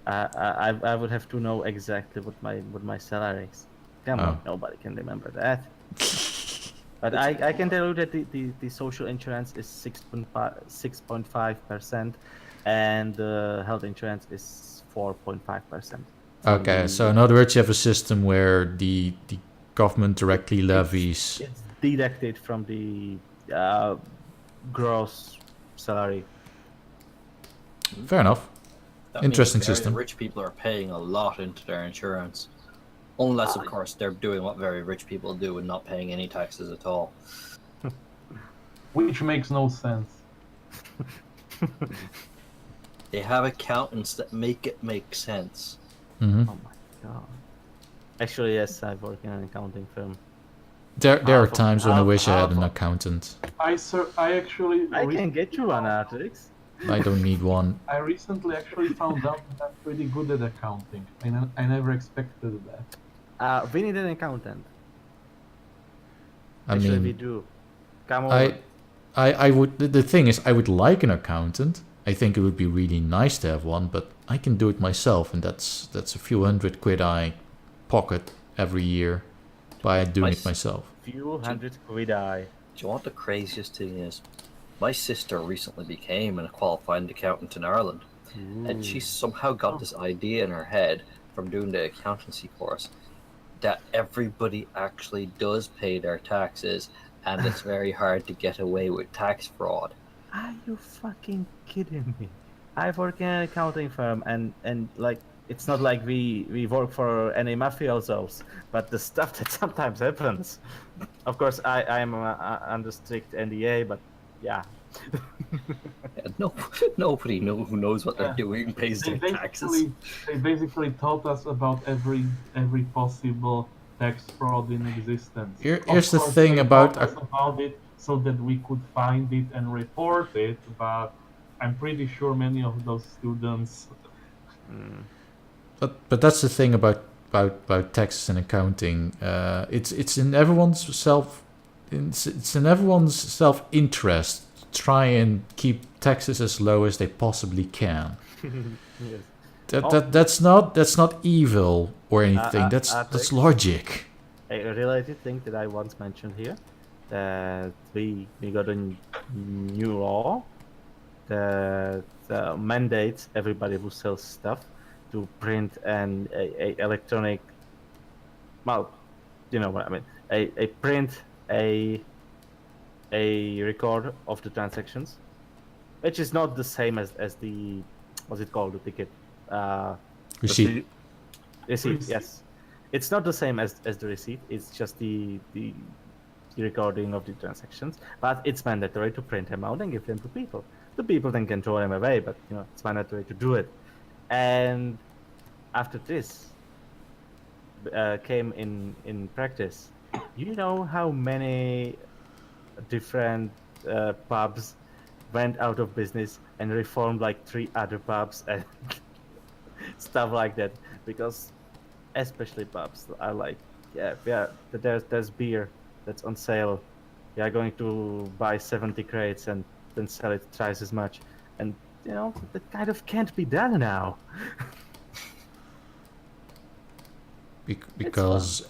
I would have to know exactly what my salary is. Come on, nobody can remember that. But I can tell you that the social insurance is 6.5%, and the health insurance is 4.5%. Okay, so in other words, you have a system where the government directly levies. It's deducted from the gross salary. Fair enough. That Interesting means very system. Rich people are paying a lot into their insurance, unless of course they're doing what very rich people do and not paying any taxes at all. Which makes no sense. They have accountants that make it make sense. Mm-hmm. Oh my god. Actually, yes, I work in an accounting firm. There are times when I wish I had an accountant. I actually I can get you one, Artrix. I don't need one. I recently actually found out that I'm pretty good at accounting. I never expected that. We need an accountant. I Actually, mean, we do. Come on. I would. The thing is, I would like an accountant. I think it would be really nice to have one, but I can do it myself, and that's a few $100 I pocket every year by doing it myself. Few $100 I. Do you know what the craziest thing is? My sister recently became a qualified accountant in Ireland, and she somehow got this idea in her head from doing the accountancy course that everybody actually does pay their taxes, and it's very hard to get away with tax fraud. Are you fucking kidding me? I work in an accounting firm, and like, it's not like we work for any mafiosos, but the stuff that sometimes happens. Of course, I am under strict NDA, but yeah. Yeah, nobody who knows what they're doing pays their taxes. They basically taught us about every possible tax fraud in existence. Here's the thing about it so that we could find it and report it, but I'm pretty sure many of those students. But that's the thing about taxes and accounting. It's in everyone's self-interest to try and keep taxes as low as they possibly can. Yes. That's not evil or anything. That's logic. A related thing that I once mentioned here, that we got a new law that mandates everybody who sells stuff to print an electronic, well, you know what I mean, a record of the transactions, which is not the same as the, what's it called, the ticket, Receipt. Receipt, yes. It's not the same as the receipt. It's just the recording of the transactions, but it's mandatory to print them out and give them to people. The people then can throw them away, but you know, it's mandatory to do it. And after this came in practice, you know how many different pubs went out of business and reformed like 3 other pubs and stuff like that, because especially pubs are like, there's beer that's on sale. We are going to buy 70 crates and then sell it twice as much, and you know, that kind of can't be done now. Because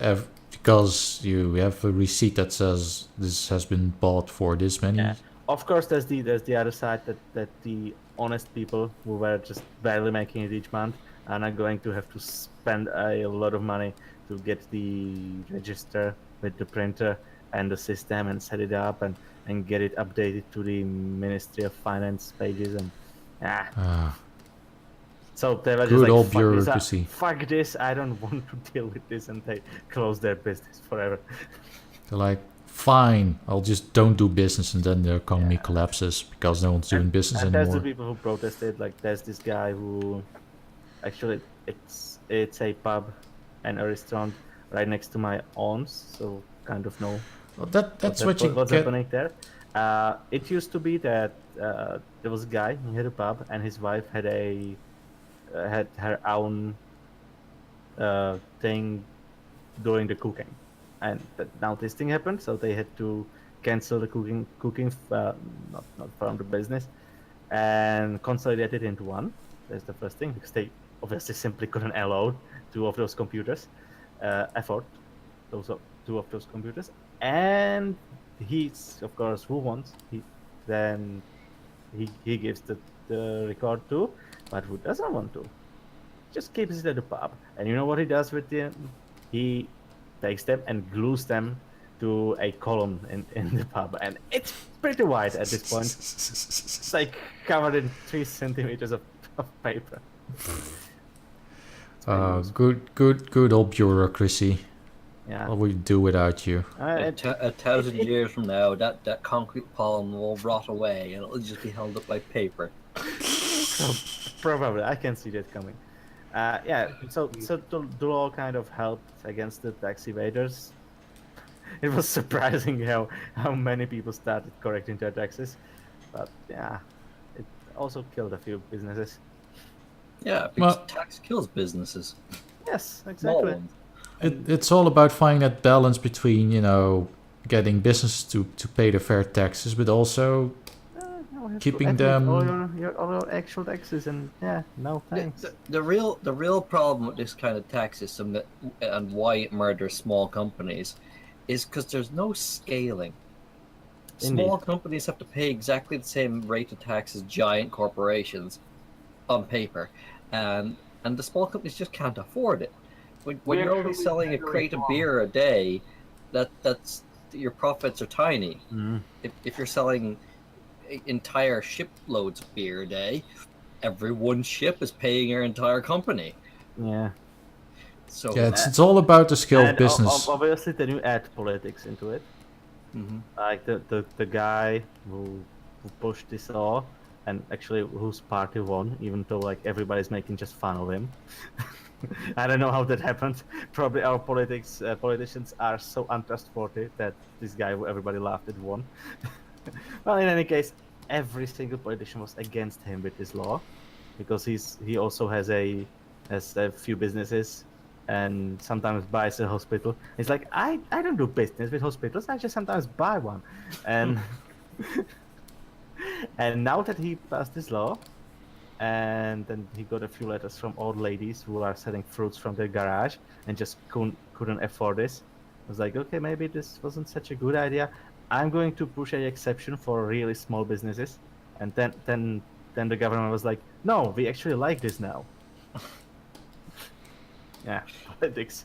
you have a receipt that says this has been bought for this many. Yeah. Of course, there's the other side that the honest people who were just barely making it each month are not going to have to spend a lot of money to get the register with the printer and the system and set it up and get it updated to the Ministry of Finance pages and so they were just Good like, old fuck bureaucracy. fuck this, I don't want to deal with this, and they closed their business forever. They're like, fine, I'll just don't do business, and then the economy collapses because no one's doing business and anymore. there's the people who protested. Like there's this guy who actually it's a pub and a restaurant right next to my aunt's, so kind of know Well, that's what you what's get. happening there. It used to be that there was a guy, he had a pub, and his wife had had her own thing doing the cooking, and now this thing happened, so they had to cancel the cooking not from the business and consolidate it into one. That's the first thing, because they obviously simply couldn't allow two of those computers afford two of those computers. And he's, of course, who wants, he gives the record to, but who doesn't want to just keeps it at the pub. And you know what he does with them? He takes them and glues them to a column in the pub, and it's pretty wide at this point. It's like covered in 3 centimeters of paper. Good old bureaucracy. Yeah. What would we do without you? A 1,000 years from now, that concrete column will rot away, and it'll just be held up by paper. Probably, I can see that coming. So the law kind of helped against the tax evaders. It was surprising how many people started correcting their taxes, but yeah, it also killed a few businesses. Yeah, because tax kills businesses. Yes, exactly. It's all about finding that balance between, getting businesses to pay the fair taxes, but also keeping them all your actual taxes, and no thanks. The real problem with this kind of tax system and why it murders small companies is because there's no scaling. Small companies have to pay exactly the same rate of tax as giant corporations on paper, and the small companies just can't afford it. When you're only selling a crate of beer a day, that's your profits are tiny. If you're selling entire shiploads of beer a day, every one ship is paying your entire company. Yeah. So it's all about the scale of business. Obviously, then you add politics into it. Like the guy who pushed this law, and actually whose party won, even though like everybody's making just fun of him. I don't know how that happened. Probably our politicians are so untrustworthy that this guy who everybody laughed at won. Well, in any case, every single politician was against him with this law, because he also has a few businesses and sometimes buys a hospital. It's like, I don't do business with hospitals, I just sometimes buy one. And and now that he passed this law, and then he got a few letters from old ladies who are selling fruits from their garage and just couldn't afford this. I was like, okay, maybe this wasn't such a good idea. I'm going to push an exception for really small businesses. And then the government was like, no, we actually like this now. Yeah, politics.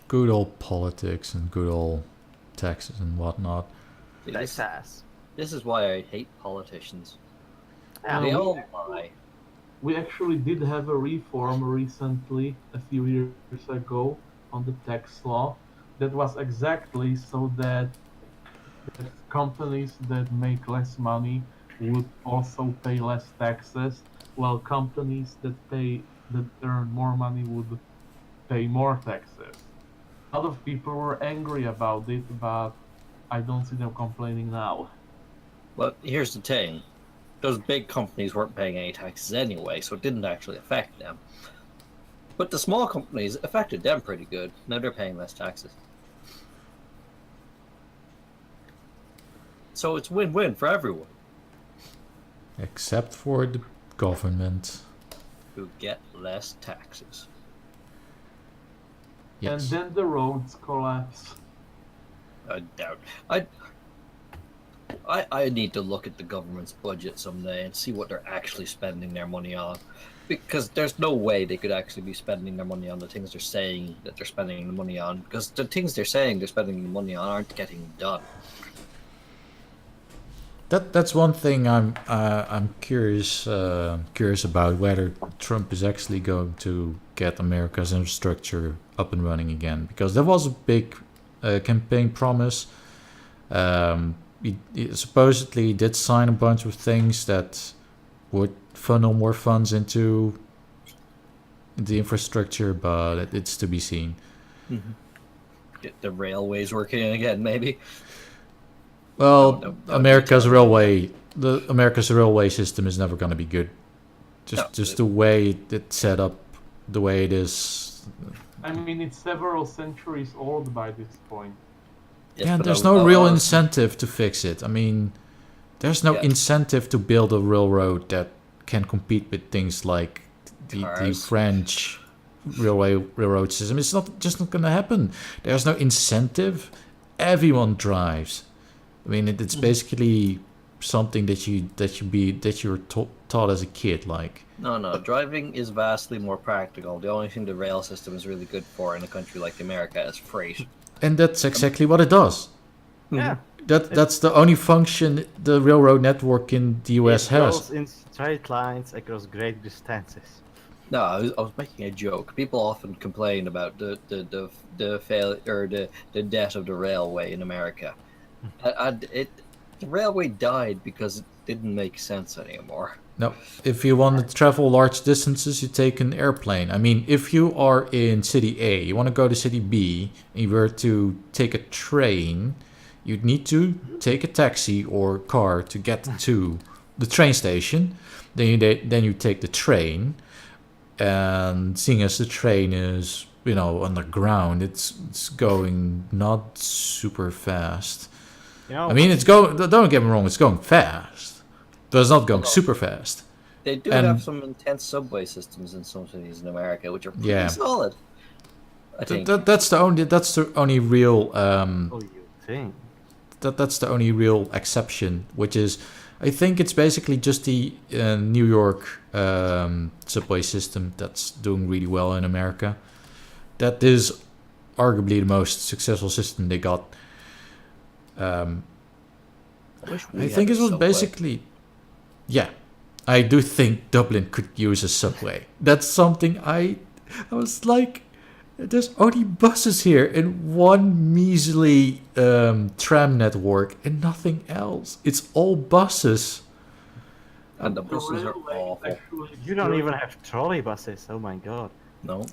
Good old politics and good old taxes and whatnot. This is why I hate politicians. They all lie. We actually did have a reform recently, a few years ago, on the tax law. That was exactly so that companies that make less money would also pay less taxes, while companies that earn more money would pay more taxes. A lot of people were angry about it, but I don't see them complaining now. Well, here's the thing. Those big companies weren't paying any taxes anyway, so it didn't actually affect them. But the small companies affected them pretty good. Now they're paying less taxes. So it's win-win for everyone. Except for the government. Who get less taxes. Yes. And then the roads collapse. I doubt. I need to look at the government's budget someday and see what they're actually spending their money on. Because there's no way they could actually be spending their money on the things they're saying that they're spending the money on. Because the things they're saying they're spending the money on aren't getting done. That's one thing I'm curious about, whether Trump is actually going to get America's infrastructure up and running again, because there was a big campaign promise. He supposedly did sign a bunch of things that would funnel more funds into the infrastructure, but it's to be seen. Get the railways working again, maybe. Well, America's railway system is never going to be good. Just the way it's set up, the way it is. I mean, it's several centuries old by this point. Yes, Yeah, but there's no real incentive to fix it. I mean, there's no incentive to build a railroad that can compete with things like the French railroad system. It's not going to happen. There's no incentive. Everyone drives. I mean, it's basically something that you're taught as a kid. Like, no, driving is vastly more practical. The only thing the rail system is really good for in a country like America is freight. And that's exactly what it does. Yeah. That's the only function the railroad network in the US has. It goes in straight lines across great distances. No, I was making a joke. People often complain about the failure or the death of the railway in America. The railway died because it didn't make sense anymore. No, if you want to travel large distances, you take an airplane. I mean, if you are in city A, you want to go to city B, and you were to take a train, you'd need to take a taxi or car to get to the train station. Then you take the train, and seeing as the train is, underground, it's going not super fast. I mean, it's going. Don't get me wrong, it's going fast, but it's not going super fast. They do have some intense subway systems in some cities in America, which are pretty solid. I think that's the only real. You think? That's the only real exception, which is, I think it's basically just the New York subway system that's doing really well in America. That is arguably the most successful system they got. I think it was basically, I do think Dublin could use a subway. That's something I was like, there's only buses here and one measly tram network and nothing else. It's all buses. And the buses are awful. You don't even have trolley buses. Oh my god. No.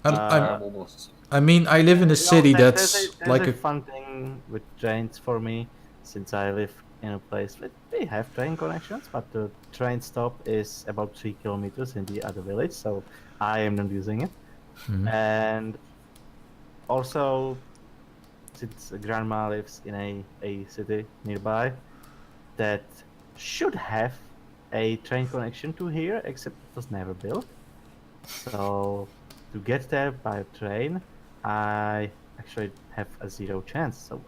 I mean, I live in a city that's like a fun thing with trains for me, since I live in a place where they have train connections, but the train stop is about 3 kilometers in the other village, so I am not using it. Mm-hmm. And also, since grandma lives in a city nearby that should have a train connection to here, except it was never built. So to get there by train, I actually have a 0 chance. So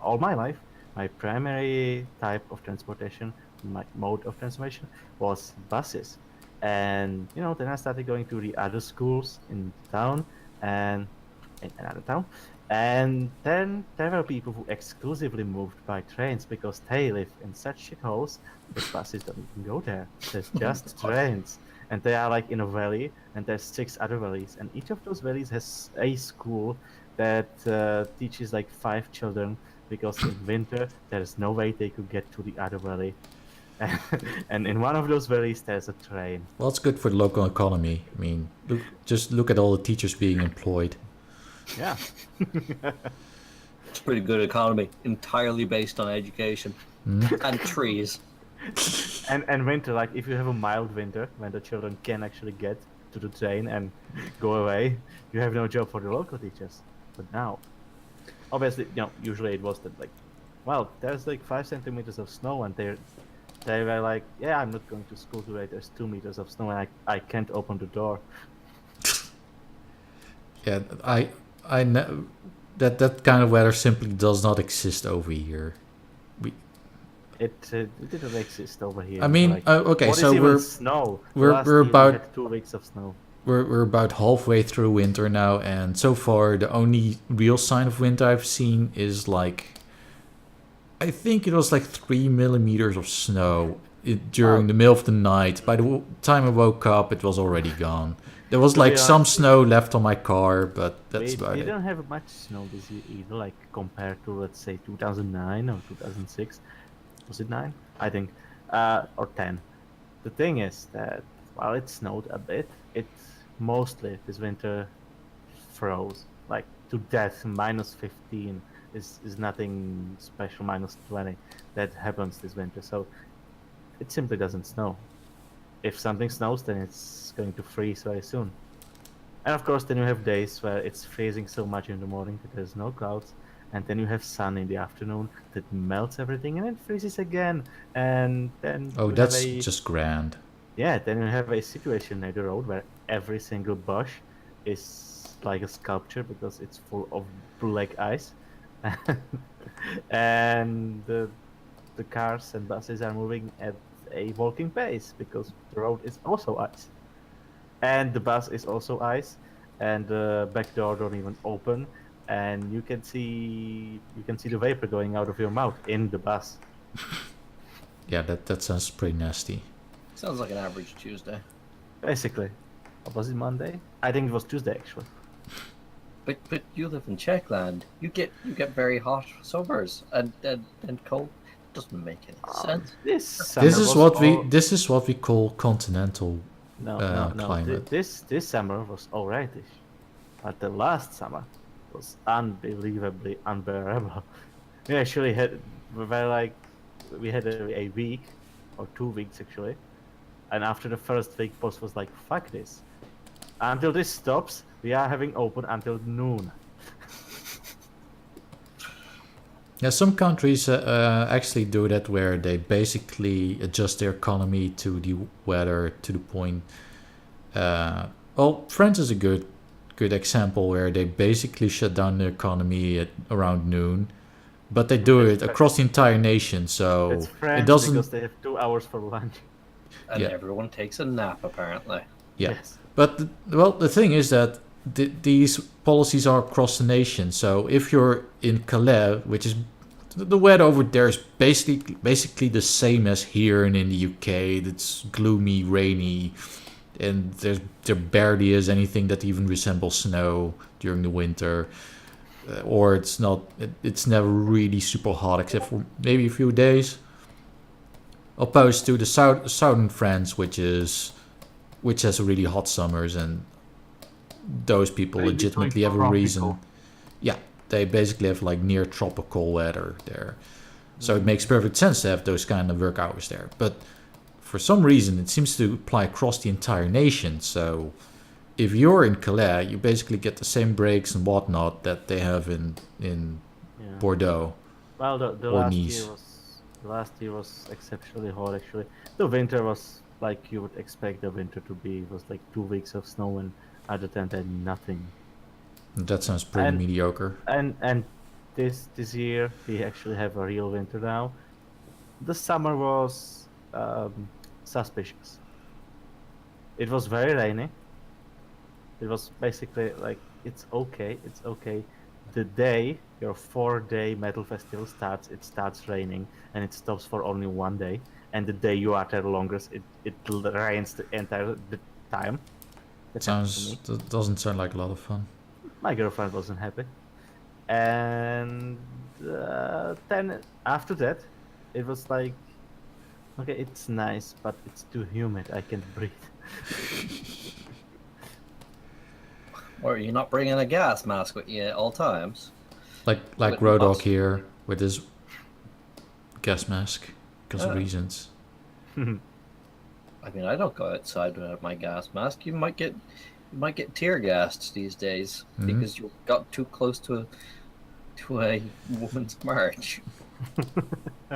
all my life, my primary type of transportation, my mode of transportation was buses. And then I started going to the other schools in town and in another town. And then there were people who exclusively moved by trains because they live in such shitholes that buses don't even go there. There's just trains. And they are like in a valley, and there's 6 other valleys, and each of those valleys has a school that teaches like 5 children, because in winter there's no way they could get to the other valley. And in one of those valleys there's a train. Well, it's good for the local economy. I mean, just look at all the teachers being employed. Yeah. It's a pretty good economy, entirely based on education and trees. And winter, like if you have a mild winter when the children can actually get to the train and go away, you have no job for the local teachers. But now, obviously, usually it was that like, well, there's like 5 centimeters of snow, and they were like, yeah, I'm not going to school today. There's 2 meters of snow, and I can't open the door. Yeah, I know that kind of weather simply does not exist over here. It didn't exist over here. I mean, like, okay, what so is even snow? Last we're year about we had 2 weeks of snow. we're about halfway through winter now, and so far the only real sign of winter I've seen is like, I think it was like 3 millimeters of snow during the middle of the night. By the time I woke up, it was already gone. There was To like be some honest, snow left on my car, but that's we about it. didn't have much snow this year either, like compared to, let's say, 2009 or 2006. Was it 9? I think, or 10. The thing is that while it snowed a bit, it mostly this winter froze like to death. -15 is nothing special. -20 that happens this winter, so it simply doesn't snow. If something snows, then it's going to freeze very soon. And of course, then you have days where it's freezing so much in the morning that there's no clouds, and then you have sun in the afternoon that melts everything and it freezes again. And then Oh, you that's have just grand. then you have a situation near the road where every single bush is like a sculpture because it's full of black ice, and the cars and buses are moving at a walking pace because the road is also ice, and the bus is also ice, and the back door don't even open, and you can see the vapor going out of your mouth in the bus. Yeah, that sounds pretty nasty. Sounds like an average Tuesday. Basically. Or was it Monday? I think it was Tuesday actually. But you live in Czechland. You get very hot summers and cold. It doesn't make any sense. This is what we call continental No. climate. This summer was alrightish, but the last summer was unbelievably unbearable. We actually had a week or 2 weeks actually, and after the first week, boss was like, "Fuck this! Until this stops, we are having open until noon." Yeah, some countries actually do that, where they basically adjust their economy to the weather to the point. Well, France is a good example where they basically shut down the economy at around noon, but they do it across the entire nation. So It's France it doesn't. because they have 2 hours for lunch. And Yeah. everyone takes a nap, apparently. Yeah, Yes. but the thing is that these policies are across the nation. So if you're in Calais, which is the weather over there is basically the same as here and in the UK. It's gloomy, rainy, and there barely is anything that even resembles snow during the winter, or it's never really super hot except for maybe a few days. Opposed to the southern France, which has really hot summers, and those people Maybe legitimately like have a reason. tropical. Yeah, they basically have like near tropical weather there, so it makes perfect sense to have those kind of work hours there. But for some reason, it seems to apply across the entire nation. So if you're in Calais, you basically get the same breaks and whatnot that they have in Yeah. Bordeaux. Well, the Or last Nice. year was exceptionally hot. Actually, the winter was like you would expect the winter to be. It was like 2 weeks of snow, and other than that, nothing. That sounds pretty And- mediocre. And this year we actually have a real winter now. The summer was suspicious. It was very rainy. It was basically like it's okay. The day your 4-day metal festival starts, it starts raining and it stops for only 1 day. And the day you are there longest, it rains the entire time. That happened to me. That doesn't sound like a lot of fun. My girlfriend wasn't happy. And then after that, it was like, okay, it's nice, but it's too humid. I can't breathe. Or are you not bringing a gas mask with you at all times? Like With Rodog mask. here with his gas mask because of Oh. reasons. I mean, I don't go outside without my gas mask. You might get tear gassed these days Mhm. because you got too close to a woman's march.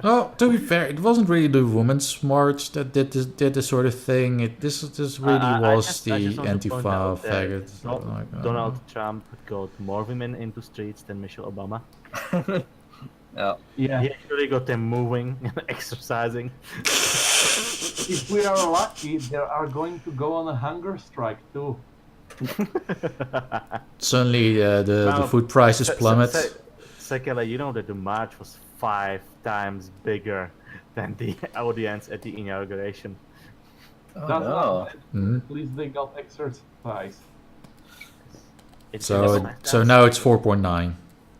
Oh, to be fair, it wasn't really the Women's March that did this sort of thing. This really I was just the want to point antifa out that faggot. Donald Trump got more women into streets than Michelle Obama. Yeah. Yeah. He actually got them moving and exercising. If we are lucky, they are going to go on a hunger strike too. Suddenly, the Now, food prices plummet. Sekele, you know that the march was 5 times bigger than the audience at the inauguration. Oh, That's no. not bad. Mhm. At least they got exercise. It was So 5 so times now it's bigger. 4.9.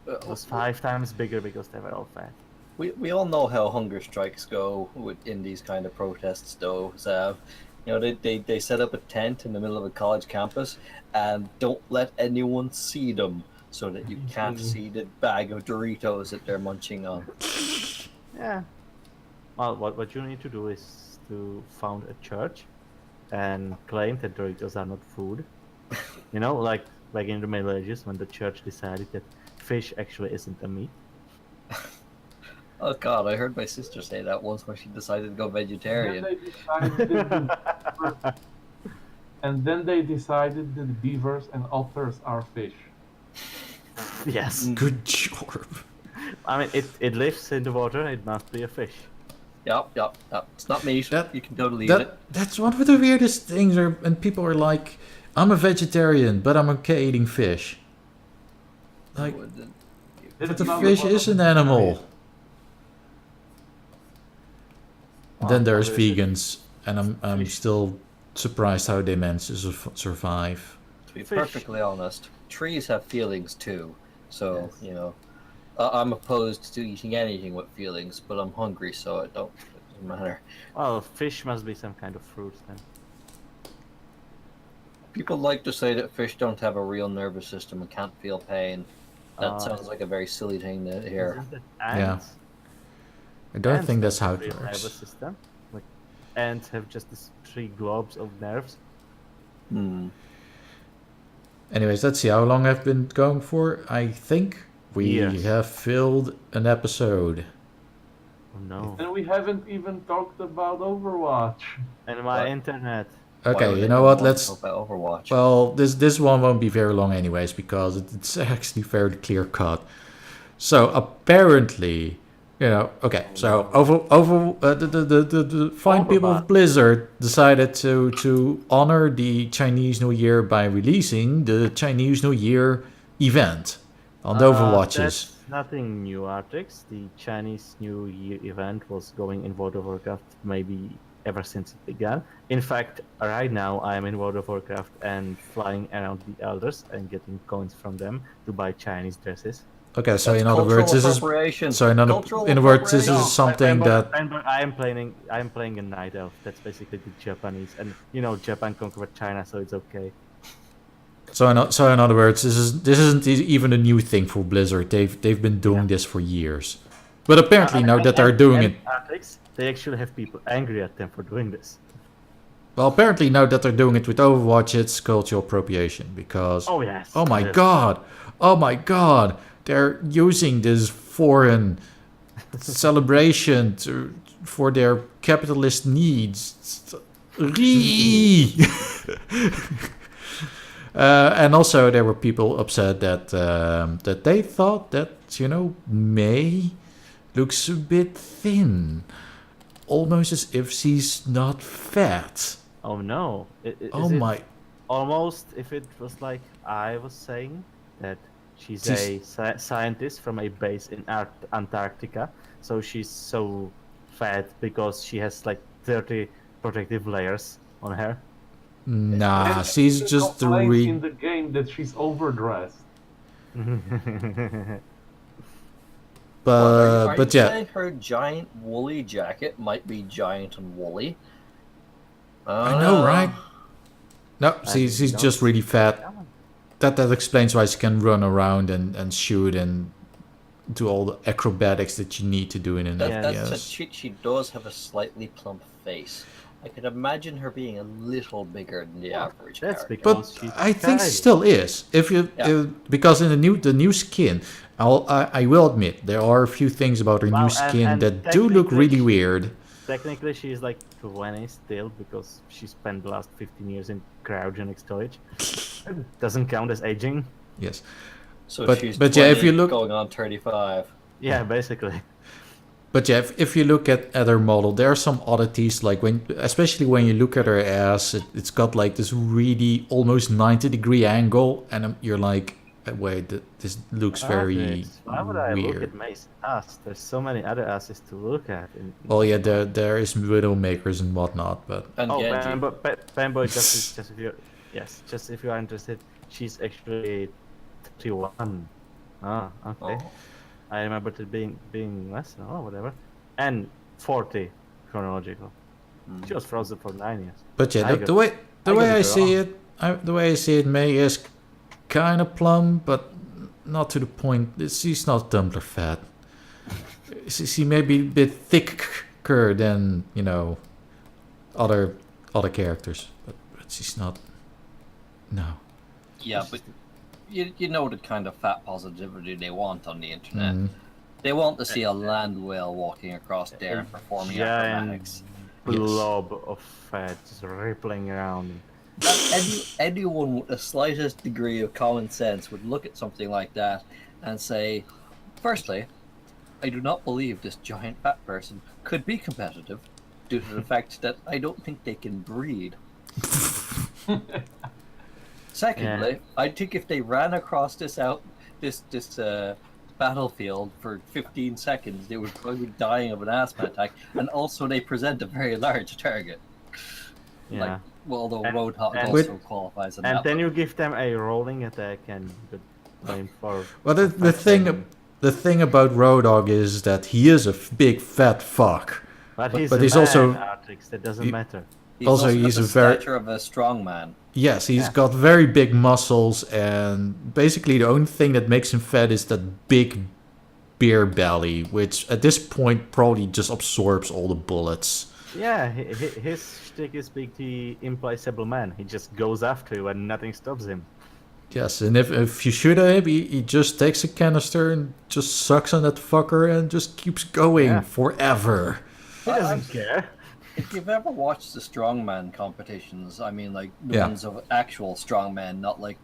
It was 5 times bigger because they were all fat. We all know how hunger strikes go in these kind of protests, though, Zav. You know, they set up a tent in the middle of a college campus and don't let anyone see them so that you can't see the bag of Doritos that they're munching on. Yeah. Well, what you need to do is to found a church and claim that Doritos are not food. You know, like in the Middle Ages when the church decided that fish actually isn't a meat. Oh God, I heard my sister say that once when she decided to go vegetarian. And then they decided that beavers and otters are fish. Yes. Good job. I mean, it lives in the water. It must be a fish. Yep. It's not meat. That- You can totally eat it. That's one of the weirdest things. And people are like, I'm a vegetarian, but I'm okay eating fish. Like, but the fish is an animal. Then there's vegans, and I'm still surprised how they manage to survive. To be Fish. perfectly honest, trees have feelings too. So, Yes. you know, I'm opposed to eating anything with feelings, but I'm hungry, so it doesn't matter. Well, fish must be some kind of fruit then. People like to say that fish don't have a real nervous system and can't feel pain. That sounds like a very silly thing to hear. Isn't it Yeah. ants? I don't Ants think that's have how a it real nervous works. system. Like ants have just these 3 globes of nerves. Hmm. Anyways, let's see how long I've been going for. I think we Years. have filled an episode. Oh no. And we haven't even talked about Overwatch. And my What? internet. Why Okay, would you anyone know what? want to Let's. talk about Overwatch. Well, this one won't be very long, anyways, because it's actually fairly clear cut. So apparently, you know, okay. So the fine people of Blizzard decided to honor the Chinese New Year by releasing the Chinese New Year event on the Overwatches. That's nothing new, Artrix. The Chinese New Year event was going in World of Warcraft maybe ever since it began. In fact, right now I am in World of Warcraft and flying around the elders and getting coins from them to buy Chinese dresses. Okay, so That's in other words, this is appropriation. so in other words, this is something that. I am playing a night elf. That's basically the Japanese, and you know Japan conquered China, so it's okay. So in other words, this isn't even a new thing for Blizzard. They've been doing this for years, but apparently now that they're doing it. Artrix, they actually have people angry at them for doing this. Well, apparently now that they're doing it with Overwatch, it's cultural appropriation because. Oh yes. Oh my yes. god! Oh my god! They're using this foreign celebration for their capitalist needs. And also there were people upset that that they thought that, you know, May looks a bit thin, almost as if she's not fat. Oh no! Oh my! Almost if it was like I was saying that she's a scientist from a base in Antarctica, so she's so fat because she has like 30 protective layers on her. Nah, she's just the in the game that she's overdressed. Are you yeah. saying her giant woolly jacket might be giant and woolly? I know, right? No, she's just really fat. That explains why she can run around and shoot and do all the acrobatics that you need to do in an FPS. She does have a slightly plump face. I could imagine her being a little bigger than the average character. But I think she still is. Because in the new skin, I will admit there are a few things about her new skin that do look really weird. Technically, she's like 20 still because she spent the last 15 years in cryogenic storage. It doesn't count as aging. Yes. So but she's yeah, if you look, going on 35. Yeah, basically. But yeah, if you look at her model, there are some oddities, like especially when you look at her ass, it's got like this really almost 90-degree angle, and you're like, wait, this looks very Why would I look weird. at May's ass? There's so many other asses to look at. Well, yeah, there is Widowmakers and whatnot, but And Genji. Panboy, just if you are interested, she's actually 31. Ah, okay. Oh. I remember it being less, or whatever, and 40 chronological. She was frozen for 9 years. But yeah, the way I see it, May is kind of plump, but not to the point. She's not Tumblr fat. She may be a bit thicker than other characters, but she's not. No. Yeah, but you know the kind of fat positivity they want on the internet. They want to see a land whale walking across there and performing acrobatics. Blob of fat just rippling around. Anyone with the slightest degree of common sense would look at something like that and say, firstly, I do not believe this giant fat person could be competitive due to the fact that I don't think they can breed. Secondly, I think if they ran across this battlefield for 15 seconds, they would probably be dying of an asthma attack, and also they present a very large target. Yeah. Although Roadhog also qualifies. And then you give them a rolling attack and you blame for. Well, the thing about Roadhog is that he is a big fat fuck. But he's man, also Artrix. That doesn't matter. He's a stature of a strong man. Yes, he's got very big muscles, and basically the only thing that makes him fat is that big beer belly, which at this point probably just absorbs all the bullets. Yeah, his shtick is being the implacable man. He just goes after you and nothing stops him. Yes, and if you shoot at him, he just takes a canister and just sucks on that fucker and just keeps going forever. He doesn't care. If you've ever watched the strongman competitions, I mean, like the ones of actual strongmen, not like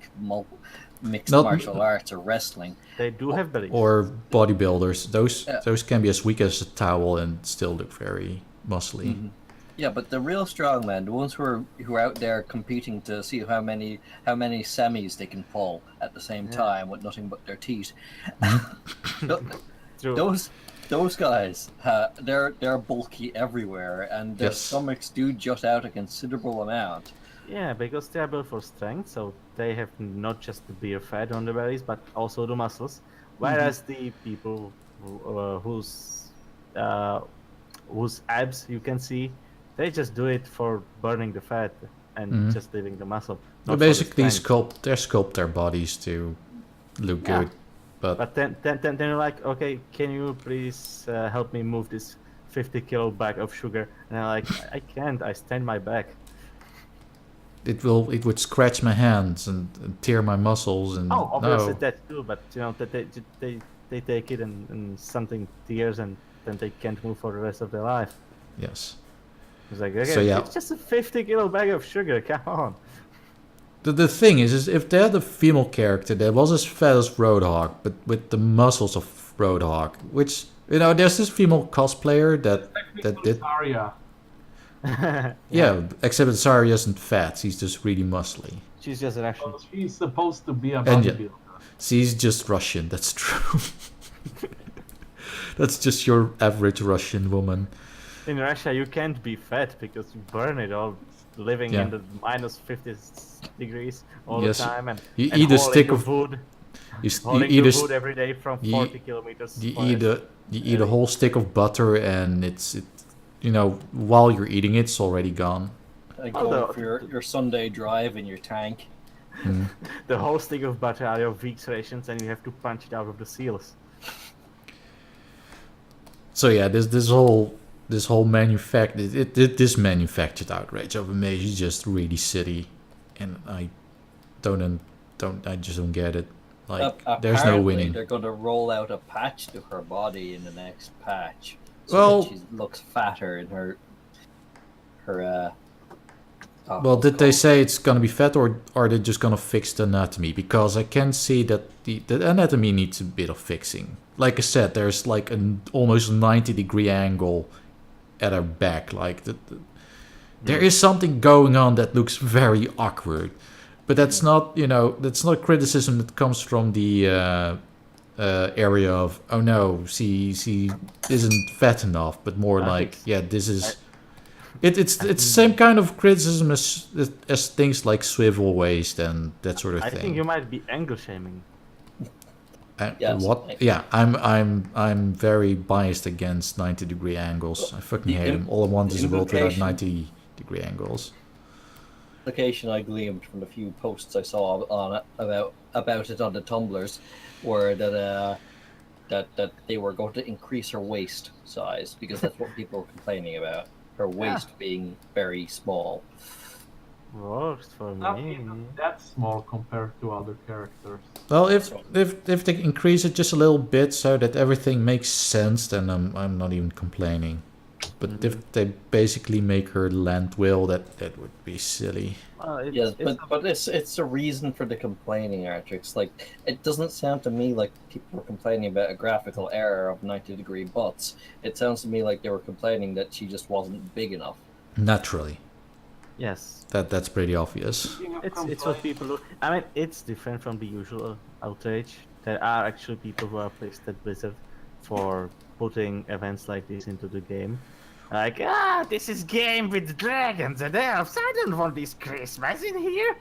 mixed martial arts or wrestling. They do have bellies. Or bodybuilders. Those can be as weak as a towel and still look very muscly. Mm-hmm. Yeah, but the real strongmen, the ones who are out there competing to see how many semis they can pull at the same time with nothing but their teeth. Those guys, they're bulky everywhere, and their stomachs do jut out a considerable amount. Yeah, because they are built for strength, so they have not just the beer fat on their bellies, but also the muscles. Whereas the people whose abs you can see, they just do it for burning the fat and just leaving the muscle. They basically sculpt their bodies to look good. But then you're like, okay, can you please help me move this 50-kilo bag of sugar? And I'm like, I can't. I stand my back. It would scratch my hands and tear my muscles and. Oh, obviously that too. But that they take it and something tears and then they can't move for the rest of their life. Yes. It's like, okay, it's just a 50-kilo bag of sugar. Come on. The thing is if they had a female character that was as fat as Roadhog, but with the muscles of Roadhog, which there's this female cosplayer that did. Zarya. Yeah, except that Zarya isn't fat; she's just really muscly. She's just an action. Well, she's supposed to be a bodybuilder. She's just Russian. That's true. That's just your average Russian woman. In Russia, you can't be fat because you burn it all. Living in the minus 50 degrees all the time, and you eat a stick of food. You eat food every day from 40 kilometers. You eat a whole stick of butter, and it while you're eating it, it's already gone. Go for your Sunday drive in your tank. The whole stick of butter are your week's rations, and you have to punch it out of the seals. So yeah, this whole this manufactured outrage over Mage is just really silly, and I just don't get it. Like, there's no winning. They're going to roll out a patch to her body in the next patch, so that she looks fatter in her. Did they say it's gonna be fat, or are they just gonna fix the anatomy? Because I can see that the anatomy needs a bit of fixing. like I said, there's like an almost 90-degree angle at her back. Like there is something going on that looks very awkward, but that's not, that's not criticism that comes from the area of, oh no, she isn't fat enough, but more like, yeah, this is. It's the same kind of criticism as things like swivel waist and that sort of thing. I think you might be angle shaming. Yes. What? Yeah, I'm very biased against 90-degree angles. I fucking hate them. All I want is a world without 90-degree angles. Implication I gleaned from the few posts I saw on it about it on the Tumblrs were that they were going to increase her waist size because that's what people were complaining about. Her waist being very small. Works for Not me. even that small compared to other characters. Well, if they increase it just a little bit so that everything makes sense, then I'm not even complaining. But if they basically make her land will, that would be silly. Well, but it's a reason for the complaining, Artrix. Like, it doesn't sound to me like people were complaining about a graphical error of 90-degree butts. It sounds to me like they were complaining that she just wasn't big enough. Naturally. Yes. That's pretty obvious. It's what people do. I mean, it's different from the usual outrage. There are actually people who are pissed at Blizzard for putting events like this into the game. Like, this is game with dragons and elves. I don't want this Christmas in here.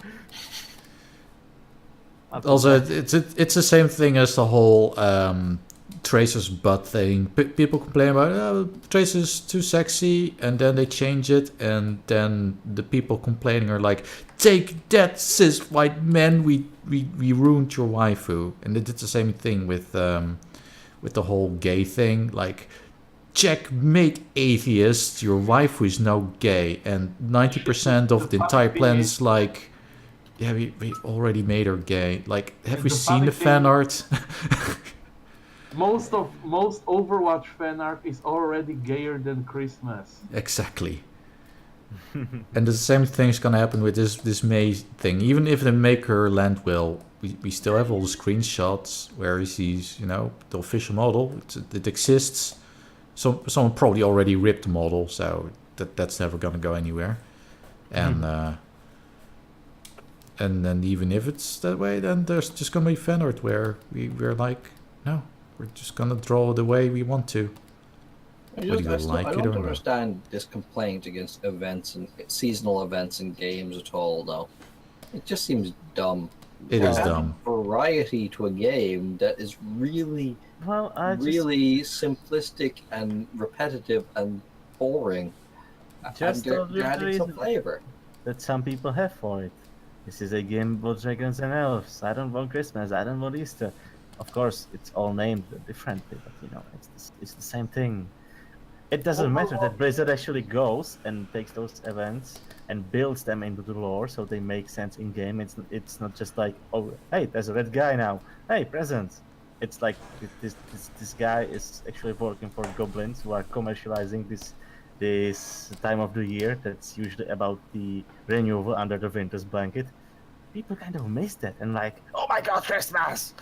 Also, it's the same thing as the whole Tracer's butt thing. People complain about, Tracer's too sexy, and then they change it, and then the people complaining are like, take that, cis white men, we ruined your waifu. And they did the same thing with the whole gay thing, like, checkmate atheists, your waifu is now gay, and 90% of the entire planet is like, yeah, we already made her gay. Like, have we seen the fan art? Most Overwatch fan art is already gayer than Christmas. Exactly. And the same thing's gonna happen with this May thing. Even if they make her land well, we still have all the screenshots where she's, the official model. It exists. So someone probably already ripped the model, so that's never gonna go anywhere. And and then even if it's that way, then there's just gonna be fan art where we're like, no, we're just gonna draw the way we want to. I don't understand this complaint against events and seasonal events in games at all, though. It just seems dumb. It is dumb. Variety to a game that is really, really simplistic and repetitive and boring. Just and you're adding some flavor that some people have for it. This is a game about dragons and elves. I don't want Christmas. I don't want Easter. Of course, it's all named differently, but it's the same thing. It doesn't matter that Blizzard actually goes and takes those events and builds them into the lore so they make sense in game. It's not just like, oh, hey, there's a red guy now. Hey, presents. It's like this guy is actually working for goblins who are commercializing this time of the year that's usually about the renewal under the winter's blanket. People kind of miss that and like, oh my god, Christmas!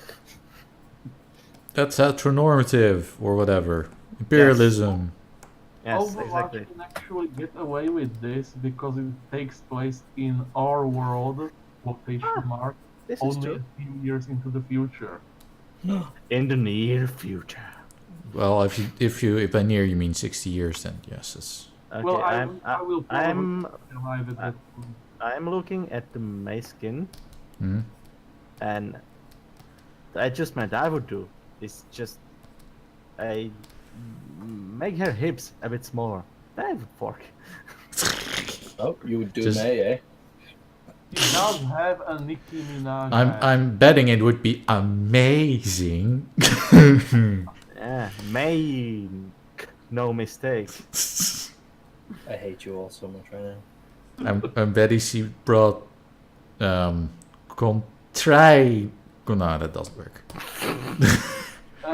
That's heteronormative or whatever. Imperialism. Yes, Overwatch exactly. can actually get away with this because it takes place in our world, quotation mark, This is only true. a few years into the future. In the near future. Well, if by near you mean 60 years, then yes, it's. Okay, Well, I will probably arrive at that point. I'm looking at the May skin, Hmm? and the adjustment I would do is just make her hips a bit smaller. That would work. Oh, you would do Just- May, eh? He does have a Nicki Minaj. I'm betting it would be amazing. Yeah, May, no mistake. I hate you all so much right now. I'm betting she brought contri. No, that doesn't work.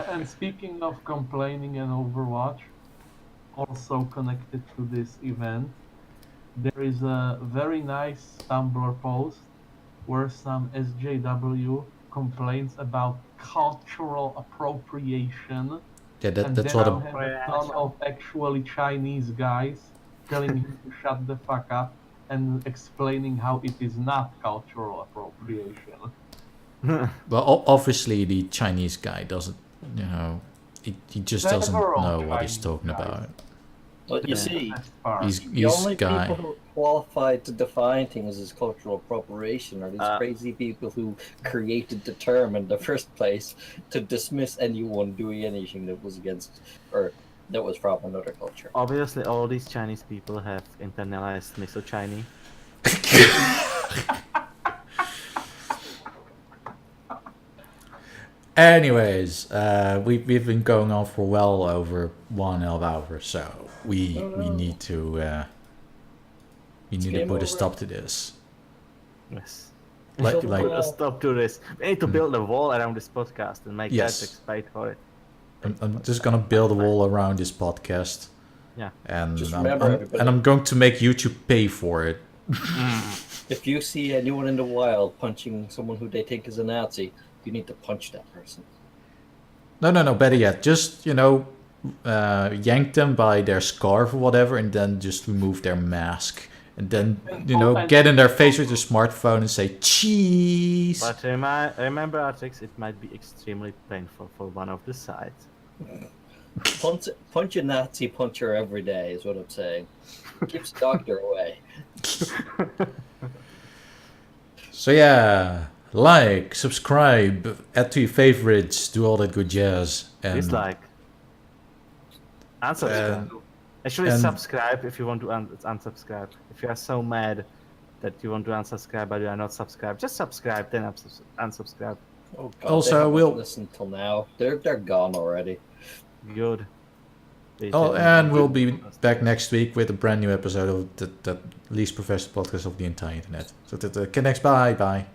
And speaking of complaining and Overwatch, also connected to this event, there is a very nice Tumblr post where some SJW complaints about cultural appropriation. Yeah, And that's then what you a, have a ton of actually Chinese guys telling him to shut the fuck up and explaining how it is not cultural appropriation. well, obviously the Chinese guy doesn't, you know, he just doesn't Several know what he's Chinese talking guys. about. But you Yeah. see, He's the only guy. people who are qualified to define things as cultural appropriation are these Uh, crazy people who created the term in the first place to dismiss anyone doing anything that was against or that was from another culture. Obviously, all these Chinese people have internalized misogyny. Anyways, we've been going on for well over 1.5 hours, so we need to put a stop to this. Yes. Like Put a stop to this. We need to build a wall around this podcast and make Yes. Artrix fight for it. I'm just gonna build a wall around this podcast. Yeah. And Just remember, everybody. I'm going to make YouTube pay for it. If you see anyone in the wild punching someone who they think is a Nazi, you need to punch that person. No. Better yet, just yank them by their scarf or whatever, and then just remove their mask, and then get in their face with your smartphone and say cheese. But remember, Artrix, it might be extremely painful for one of the sides. Punch a Nazi puncher every day is what I'm saying. Keeps the doctor away. So yeah, like, subscribe, add to your favorites, do all that good jazz, and Dislike. Unsubscribe. Actually, subscribe if you want to unsubscribe. If you are so mad that you want to unsubscribe but you are not subscribed, just subscribe, then unsubscribe. Oh God, Also, they we'll listen till now. They're gone already. Good. and we'll be back next week with a brand new episode of the least professional podcast of the entire internet. So, next, bye.